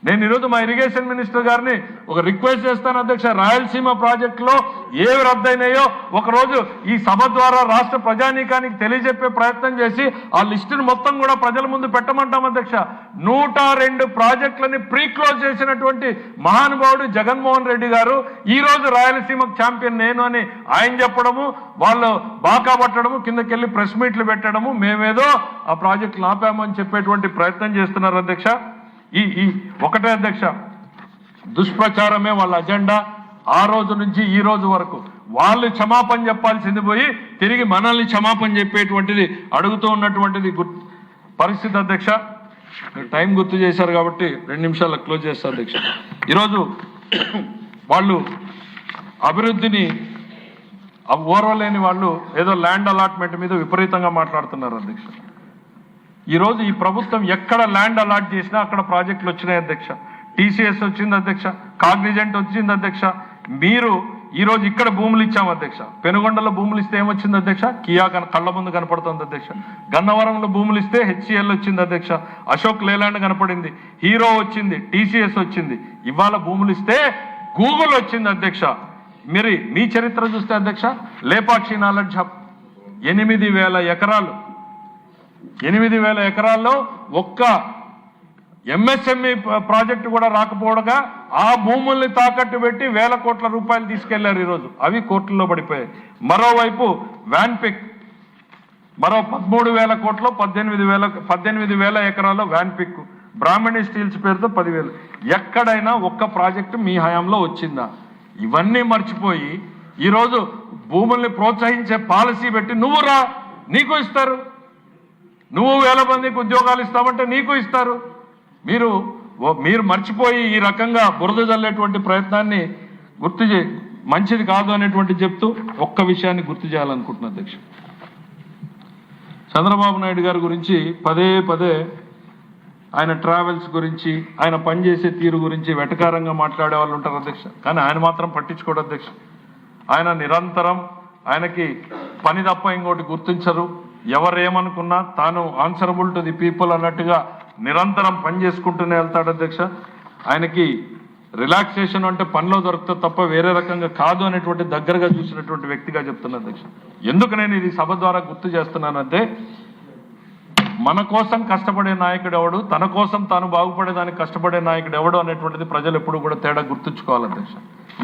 నేను ఈరోజు మా ఇరిగేషన్ మినిస్టర్ గారిని ఒక రిక్వెస్ట్ చేస్తాను అధ్యక్ష. రాయలసీమ ప్రాజెక్టులో ఏవి రద్దయినాయో ఒకరోజు ఈ సభ ద్వారా రాష్ట్ర ప్రజానీకానికి తెలియజెప్పే ప్రయత్నం చేసి ఆ లిస్టును మొత్తం కూడా ప్రజల ముందు పెట్టమంటాం అధ్యక్ష. 102 ప్రాజెక్టులని ప్రీక్లోజ్ చేసినటువంటి మహానుభావుడు జగన్మోహన్ రెడ్డి గారు ఈ రోజు రాయలసీమకు ఛాంపియన్ నేను అని ఆయన చెప్పడము, వాళ్ళు బాకా పట్టడము, కిందకెళ్ళి ప్రెస్ మీట్లు పెట్టడము, మేమేదో ఆ ప్రాజెక్టులు ఆపామని చెప్పేటువంటి ప్రయత్నం చేస్తున్నారు అధ్యక్ష. ఈ ఒకటే అధ్యక్ష, దుష్ప్రచారమే వాళ్ళ అజెండా. ఆ రోజు నుంచి ఈ రోజు వరకు వాళ్ళు క్షమాపణ చెప్పాల్సింది పోయి తిరిగి మనల్ని క్షమాపణ చెప్పేటువంటిది అడుగుతూ ఉన్నటువంటిది పరిస్థితి అధ్యక్ష. టైం గుర్తు చేశారు కాబట్టి 2 నిమిషాల్లో క్లోజ్ చేస్తారు అధ్యక్ష. ఈరోజు వాళ్ళు అభివృద్ధిని ఓర్వలేని వాళ్ళు ఏదో ల్యాండ్ అలాట్మెంట్ మీద విపరీతంగా మాట్లాడుతున్నారు అధ్యక్ష. ఈరోజు ఈ ప్రభుత్వం ఎక్కడ ల్యాండ్ అలాట్ చేసినా అక్కడ ప్రాజెక్టులు వచ్చినాయి అధ్యక్ష. టీసీఎస్ వచ్చింది అధ్యక్ష, కాగ్నిజెంట్ వచ్చింది అధ్యక్ష. మీరు ఈరోజు ఇక్కడ భూములు ఇచ్చాము అధ్యక్ష. పెనుగొండలో భూములు ఇస్తే ఏమొచ్చింది అధ్యక్ష? కియా కళ్ళ ముందు కనపడుతుంది అధ్యక్ష. గన్నవరంలో భూములు ఇస్తే హెచ్సిఎల్ వచ్చింది అధ్యక్ష. అశోక్ లేలాండ్ కనపడింది, హీరో వచ్చింది, టీసీఎస్ వచ్చింది. ఇవాళ భూములు ఇస్తే గూగుల్ వచ్చింది అధ్యక్ష. మీరు మీ చరిత్ర చూస్తే అధ్యక్ష, లేపాక్షి నాలెడ్జ్ హబ్ 8,000 ఎకరాలు, 8,000 ఎకరాల్లో ఒక్క ఎంఎస్ఎంఈ ప్రాజెక్టు కూడా రాకపోవడగా ఆ భూముల్ని తాకట్టు పెట్టి 1,000 కోట్ల రూపాయలు తీసుకెళ్లారు. ఈరోజు అవి కోర్టుల్లో పడిపోయాయి. మరోవైపు వ్యాన్పిక్ మరో 13,000 కోట్లు, 18,000 ఎకరాల్లో వ్యాన్పిక్, బ్రాహ్మణి స్టీల్స్ పేరుతో 10,000. ఎక్కడైనా ఒక్క ప్రాజెక్టు మీ హయాంలో వచ్చిందా? ఇవన్నీ మర్చిపోయి ఈరోజు భూముల్ని ప్రోత్సహించే పాలసీ పెట్టి నువ్వు రా నీకు ఇస్తారు, నువ్వు 1,000 మందికి ఉద్యోగాలు ఇస్తామంటే నీకు ఇస్తారు. మీరు మర్చిపోయి ఈ రకంగా బురద జల్లేటువంటి ప్రయత్నాన్ని మంచిది కాదు అనేటువంటి చెప్తూ ఒక్క విషయాన్ని గుర్తు చేయాలనుకుంటున్నా అధ్యక్ష. చంద్రబాబు నాయుడు గారి గురించి పదే ఆయన ట్రావెల్స్ గురించి, ఆయన పనిచేసే తీరు గురించి వెటకారంగా మాట్లాడే వాళ్ళు ఉంటారు అధ్యక్ష. కానీ ఆయన మాత్రం పట్టించుకోడు అధ్యక్ష. ఆయన నిరంతరం ఆయనకి పని తప్ప ఇంకోటి గుర్తించరు. ఎవరేమనుకున్నా తాను ఆన్సరబుల్ టు ది పీపుల్ అన్నట్టుగా నిరంతరం పని చేసుకుంటూనే వెళ్తాడు అధ్యక్ష. ఆయనకి రిలాక్సేషన్ అంటే పనిలో దొరుకుతుంది తప్ప వేరే రకంగా కాదు అనేటువంటి దగ్గరగా చూసినటువంటి వ్యక్తిగా చెప్తున్నా అధ్యక్ష. ఎందుకు నేను ఇది సభ ద్వారా గుర్తు చేస్తున్నానంటే, మన కోసం కష్టపడే నాయకుడు ఎవడు, తన కోసం తాను బాగుపడేదానికి కష్టపడే నాయకుడు ఎవడు అనేటువంటిది ప్రజలు ఎప్పుడు కూడా తేడా గుర్తుంచుకోవాలి అధ్యక్ష.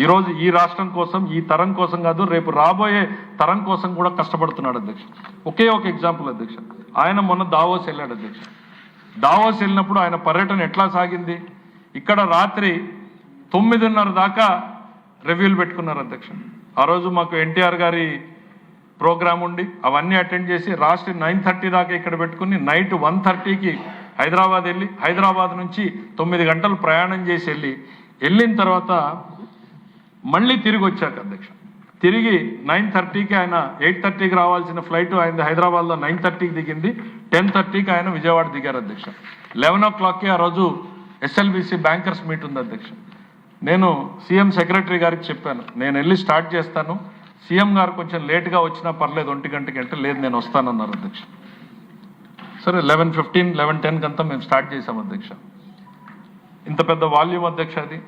ఈరోజు ఈ రాష్ట్రం కోసం, ఈ తరం కోసం కాదు, రేపు రాబోయే తరం కోసం కూడా కష్టపడుతున్నాడు అధ్యక్ష. ఒకే ఒక ఎగ్జాంపుల్ అధ్యక్ష, ఆయన మొన్న దావోస్ వెళ్ళాడు అధ్యక్ష. దావోస్ వెళ్ళినప్పుడు ఆయన పర్యటన ఎట్లా సాగింది? ఇక్కడ రాత్రి 9:30 దాకా రివ్యూలు పెట్టుకున్నారు అధ్యక్ష. ఆ రోజు మాకు ఎన్టీఆర్ గారి ప్రోగ్రామ్ ఉండి అవన్నీ అటెండ్ చేసి రాత్రి 9:30 దాకా ఇక్కడ పెట్టుకుని నైట్ 1:30కి హైదరాబాద్ వెళ్ళి హైదరాబాద్ నుంచి 9 గంటలు ప్రయాణం చేసి వెళ్ళిన తర్వాత మళ్ళీ తిరిగి వచ్చాక అధ్యక్ష తిరిగి 9:30కి ఆయన 8:30కి రావాల్సిన ఫ్లైట్ ఆయన హైదరాబాద్లో 9:30కి దిగింది. 10:30కి ఆయన విజయవాడ దిగారు అధ్యక్ష. 11 o'clockకి ఆ రోజు SLBC బ్యాంకర్స్ మీట్ ఉంది అధ్యక్ష. నేను సీఎం సెక్రటరీ గారికి చెప్పాను, నేను వెళ్ళి స్టార్ట్ చేస్తాను, సీఎం గారు కొంచెం లేట్గా వచ్చినా పర్లేదు 1 గంటకి అంటే లేదు నేను వస్తానన్నారు అధ్యక్ష. సరే 11:15 11:10 అంతా మేము స్టార్ట్ చేసాం అధ్యక్ష. ఇంత పెద్ద వాల్యూమ్ అధ్యక్ష అది.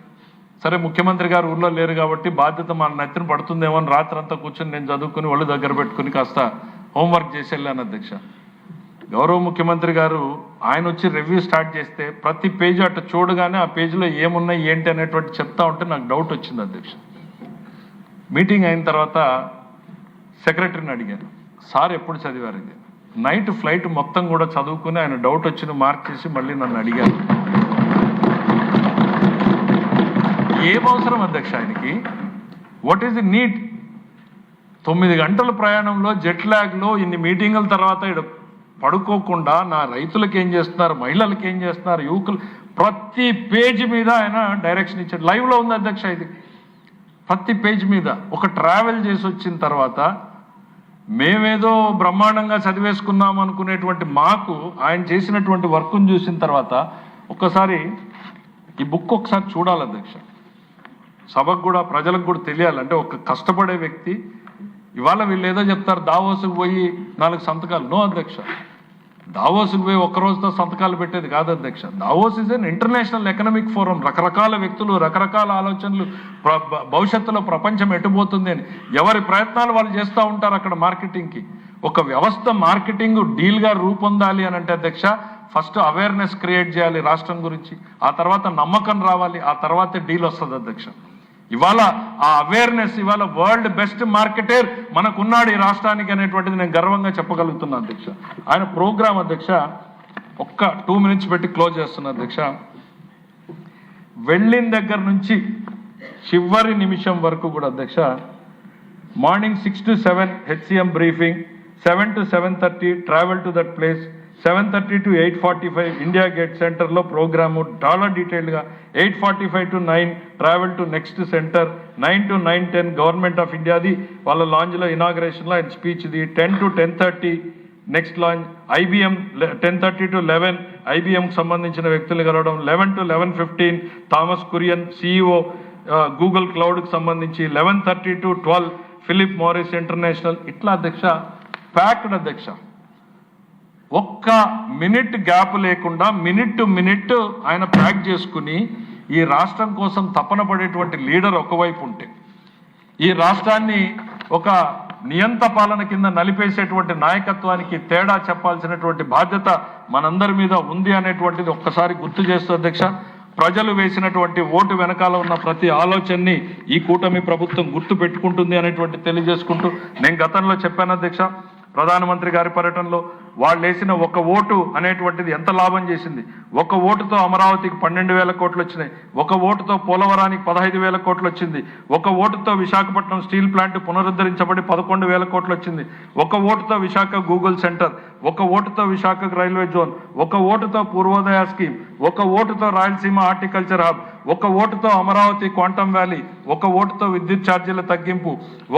సరే ముఖ్యమంత్రి గారు ఊర్లో లేరు కాబట్టి బాధ్యత మన నెత్తిన పడుతుందేమో అని రాత్రి అంతా కూర్చొని నేను చదువుకుని ఒళ్ళు దగ్గర పెట్టుకుని కాస్త హోంవర్క్ చేసి వెళ్ళాను అధ్యక్ష. గౌరవ ముఖ్యమంత్రి గారు ఆయన వచ్చి రివ్యూ స్టార్ట్ చేస్తే ప్రతి పేజీ అట్లా చూడగానే ఆ పేజీలో ఏమున్నాయి ఏంటి అనేటువంటి చెప్తా ఉంటే నాకు డౌట్ వచ్చింది అధ్యక్ష. మీటింగ్ అయిన తర్వాత సెక్రటరీని అడిగాను, సార్ ఎప్పుడు చదివారు ఇది? నైట్ ఫ్లైట్ మొత్తం కూడా చదువుకుని ఆయన డౌట్ వచ్చిన మార్క్ చేసి మళ్ళీ నన్ను అడిగారు. ఏం అవసరం అధ్యక్ష ఆయనకి? What is the need? 9 గంటల ప్రయాణంలో జెట్ ల్యాగ్లో ఇన్ని మీటింగుల తర్వాత ఇక్కడ పడుకోకుండా నా రైతులకు ఏం చేస్తున్నారు, మహిళలకు ఏం చేస్తున్నారు, యువకులు ప్రతి పేజీ మీద ఆయన డైరెక్షన్ ఇచ్చాడు. లైవ్లో ఉంది అధ్యక్ష ఇది. ప్రతి పేజీ మీద ఒక ట్రావెల్ చేసి వచ్చిన తర్వాత మేమేదో బ్రహ్మాండంగా చదివేసుకున్నాం అనుకునేటువంటి మాకు ఆయన చేసినటువంటి వర్క్ను చూసిన తర్వాత ఒక్కసారి ఈ బుక్ ఒకసారి చూడాలి అధ్యక్ష. సభకు కూడా ప్రజలకు కూడా తెలియాలంటే ఒక కష్టపడే వ్యక్తి ఇవాళ వీళ్ళు ఏదో చెప్తారు దావోసుకు పోయి 4 సంతకాలు. నో అధ్యక్ష, దావోసుకు పోయి ఒక్కరోజుతో సంతకాలు పెట్టేది కాదు అధ్యక్ష. Davos is an international economic forum. రకరకాల వ్యక్తులు రకరకాల ఆలోచనలు, భవిష్యత్తులో ప్రపంచం ఎటుపోతుంది అని ఎవరి ప్రయత్నాలు వాళ్ళు చేస్తూ ఉంటారు అక్కడ మార్కెటింగ్కి. ఒక వ్యవస్థ మార్కెటింగ్ డీల్గా రూపొందాలి అని అంటే అధ్యక్ష ఫస్ట్ అవేర్నెస్ క్రియేట్ చేయాలి రాష్ట్రం గురించి, ఆ తర్వాత నమ్మకం రావాలి, ఆ తర్వాత డీల్ వస్తుంది అధ్యక్ష. ఇవాళ ఆ అవేర్నెస్ ఇవాళ వరల్డ్ బెస్ట్ మార్కెటర్ మనకున్నాడు ఈ రాష్ట్రానికి అనేటువంటిది నేను గర్వంగా చెప్పగలుగుతున్నా అధ్యక్ష. ఆయన ప్రోగ్రామ్ అధ్యక్ష ఒక్క 2 minutes పెట్టి క్లోజ్ చేస్తున్నా అధ్యక్ష. వెళ్ళిన దగ్గర నుంచి చివరి నిమిషం వరకు కూడా అధ్యక్ష morning 6 to 7 HCM briefing, 7 to 7:30 travel to that place, 7:30 to 8:45 India gate సెంటర్లో ప్రోగ్రాము చాలా డీటెయిల్గా, 8:45 to 9 travel to next centre, 9 to 9:10 government of ఇండియాది వాళ్ళ లాంజ్లో ఇనాగ్రేషన్లో ఆయన స్పీచ్ది, 10 to 10:30 next launch, IBM 10:30 to 11 IBMకి సంబంధించిన వ్యక్తులు కలవడం, 11 to 11:15 Thomas Kurian CEO Google క్లౌడ్కి సంబంధించి, 11:30 to 12 ఫిలిప్ మారిస్ ఇంటర్నేషనల్. ఇట్లా అధ్యక్ష ప్యాక్డ్ అధ్యక్ష. ఒక్క మినిట్ గ్యాప్ లేకుండా మినిట్ టు మినిట్ ఆయన ప్యాక్ చేసుకుని ఈ రాష్ట్రం కోసం తపన పడేటువంటి లీడర్ ఒకవైపు ఉంటే, ఈ రాష్ట్రాన్ని ఒక నియంత పాలన కింద నలిపేసేటువంటి నాయకత్వానికి తేడా చెప్పాల్సినటువంటి బాధ్యత మనందరి మీద ఉంది అనేటువంటిది ఒక్కసారి గుర్తు చేస్తూ అధ్యక్ష, ప్రజలు వేసినటువంటి ఓటు వెనకాల ఉన్న ప్రతి ఆలోచనని ఈ కూటమి ప్రభుత్వం గుర్తు పెట్టుకుంటుంది అనేటువంటి తెలియజేసుకుంటూ, నేను గతంలో చెప్పాను అధ్యక్ష, ప్రధానమంత్రి గారి పర్యటనలో వాళ్ళు వేసిన ఒక ఓటు అనేటువంటిది ఎంత లాభం చేసింది. ఒక ఓటుతో అమరావతికి 12,000 కోట్లు వచ్చినాయి, ఒక ఓటుతో పోలవరానికి 15,000 కోట్లు వచ్చింది, ఒక ఓటుతో విశాఖపట్నం స్టీల్ ప్లాంట్ పునరుద్ధరించబడి 11,000 కోట్లు వచ్చింది, ఒక ఓటుతో విశాఖ గూగుల్ సెంటర్, ఒక ఓటుతో విశాఖ రైల్వే జోన్, ఒక ఓటుతో పూర్వోదయ స్కీమ్, ఒక ఓటుతో రాయలసీమ హార్టికల్చర్ హబ్, ఒక ఓటుతో అమరావతి క్వాంటమ్ వ్యాలీ, ఒక ఓటుతో విద్యుత్ ఛార్జీల తగ్గింపు,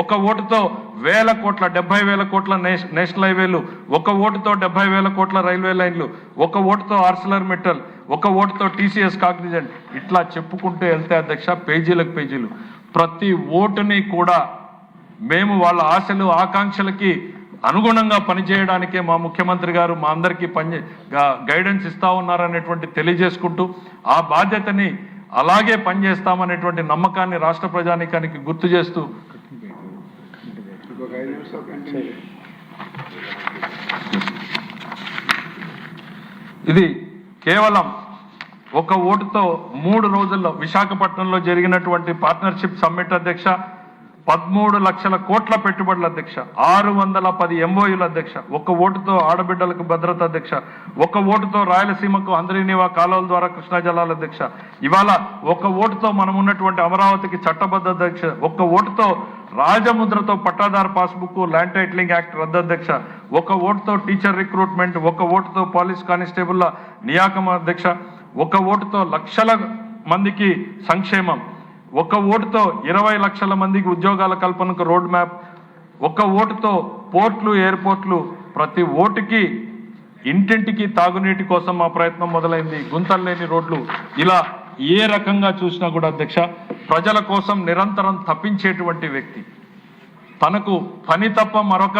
ఒక ఓటుతో 1,000 కోట్ల 70,000 కోట్ల నేషనల్ హైవేలు, ఒక ఓటుతో 70,000 కోట్ల రైల్వే లైన్లు, ఒక ఓటుతో ఆర్సిలర్ మెటల్, ఒక ఓటుతో TCS కాగ్నిజెంట్. ఇట్లా చెప్పుకుంటూ వెళ్తే అధ్యక్ష పేజీలకు పేజీలు. ప్రతి ఓటుని కూడా మేము వాళ్ళ ఆశలు ఆకాంక్షలకి అనుగుణంగా పనిచేయడానికే మా ముఖ్యమంత్రి గారు మా అందరికీ గైడెన్స్ ఇస్తా ఉన్నారనేటువంటి తెలియజేసుకుంటూ ఆ బాధ్యతని అలాగే పనిచేస్తామనేటువంటి నమ్మకాన్ని రాష్ట్ర ప్రజానీకానికి గుర్తు చేస్తూ ఇది కేవలం ఒక ఓటుతో 3 రోజుల్లో విశాఖపట్నంలో జరిగినటువంటి పార్ట్నర్షిప్ సమ్మిట్ అధ్యక్ష 13 లక్షల కోట్ల పెట్టుబడుల అధ్యక్ష, 610 MOUల అధ్యక్ష, ఒక్క ఓటుతో ఆడబిడ్డలకు భద్రత అధ్యక్ష, ఒక్క ఓటుతో రాయలసీమకు అందరినీవా కాలువల ద్వారా కృష్ణా జలాల అధ్యక్ష, ఇవాళ ఒక్క ఓటుతో మనం ఉన్నటువంటి అమరావతికి చట్టబద్ధ అధ్యక్ష, ఒక్క ఓటుతో రాజముద్రతో పట్టాదారు పాస్బుక్ ల్యాండ్ టైటిలింగ్ యాక్ట్ రద్దు అధ్యక్ష, ఒక్క ఓటుతో టీచర్ రిక్రూట్మెంట్, ఒక్క ఓటుతో పోలీస్ కానిస్టేబుల్ల నియామకం అధ్యక్ష, ఒక్క ఓటుతో లక్షల మందికి సంక్షేమం, ఒక్క ఓటుతో 20 లక్షల మందికి ఉద్యోగాల కల్పనకు రోడ్ మ్యాప్, ఒక్క ఓటుతో పోర్ట్లు ఎయిర్పోర్ట్లు, ప్రతి ఓటుకి ఇంటింటికి తాగునీటి కోసం మా ప్రయత్నం మొదలైంది. గుంతలు లేని రోడ్లు, ఇలా ఏ రకంగా చూసినా కూడా అధ్యక్ష ప్రజల కోసం నిరంతరం తప్పించేటువంటి వ్యక్తి, తనకు పని తప్ప మరొక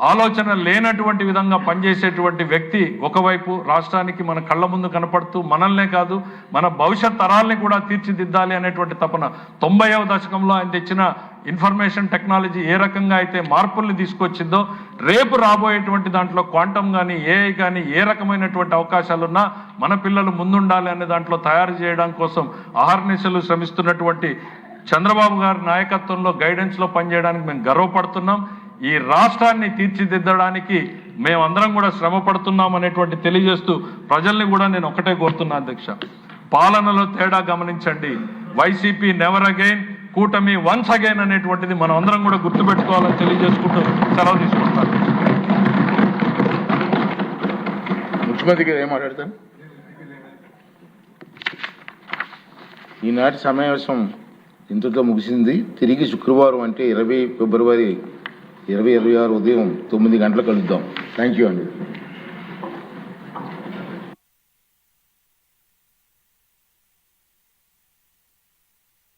ఆలోచన లేనటువంటి విధంగా పనిచేసేటువంటి వ్యక్తి ఒకవైపు రాష్ట్రానికి మన కళ్ళ ముందు కనపడుతూ మనల్నే కాదు మన భవిష్యత్ తరాల్ని కూడా తీర్చిదిద్దాలి అనేటువంటి తపన 90వ దశకంలో ఆయన తెచ్చిన ఇన్ఫర్మేషన్ టెక్నాలజీ ఏ రకంగా అయితే మార్పుల్ని తీసుకొచ్చిందో రేపు రాబోయేటువంటి దాంట్లో క్వాంటమ్ కానీ ఏఐ కానీ ఏ రకమైనటువంటి అవకాశాలున్నా మన పిల్లలు ముందుండాలి అనే దాంట్లో తయారు చేయడం కోసం అహర్నిశలు శ్రమిస్తున్నటువంటి చంద్రబాబు గారి నాయకత్వంలో గైడెన్స్లో పనిచేయడానికి మేము గర్వపడుతున్నాం. ఈ రాష్ట్రాన్ని తీర్చిదిద్దడానికి మేమందరం కూడా శ్రమ పడుతున్నాం అనేటువంటి తెలియజేస్తూ ప్రజల్ని కూడా నేను ఒకటే కోరుతున్నా అధ్యక్ష, పాలనలో తేడా గమనించండి. వైసీపీ నెవర్ అగైన్, కూటమి వన్స్ అగైన్ అనేటువంటిది మనం అందరం కూడా గుర్తుపెట్టుకోవాలని తెలియజేసుకుంటూ సెలవు తీసుకుంటాను. ముఖ్యమంత్రి గారు ఏం మాట్లాడతాను? ఈనాటి సమావేశం ఇంతతో ముగిసింది. తిరిగి శుక్రవారం అంటే 20 ఫిబ్రవరి 2026 ఉదయం 9 గంటలకు కలుద్దాం. థ్యాంక్ యూ అండి.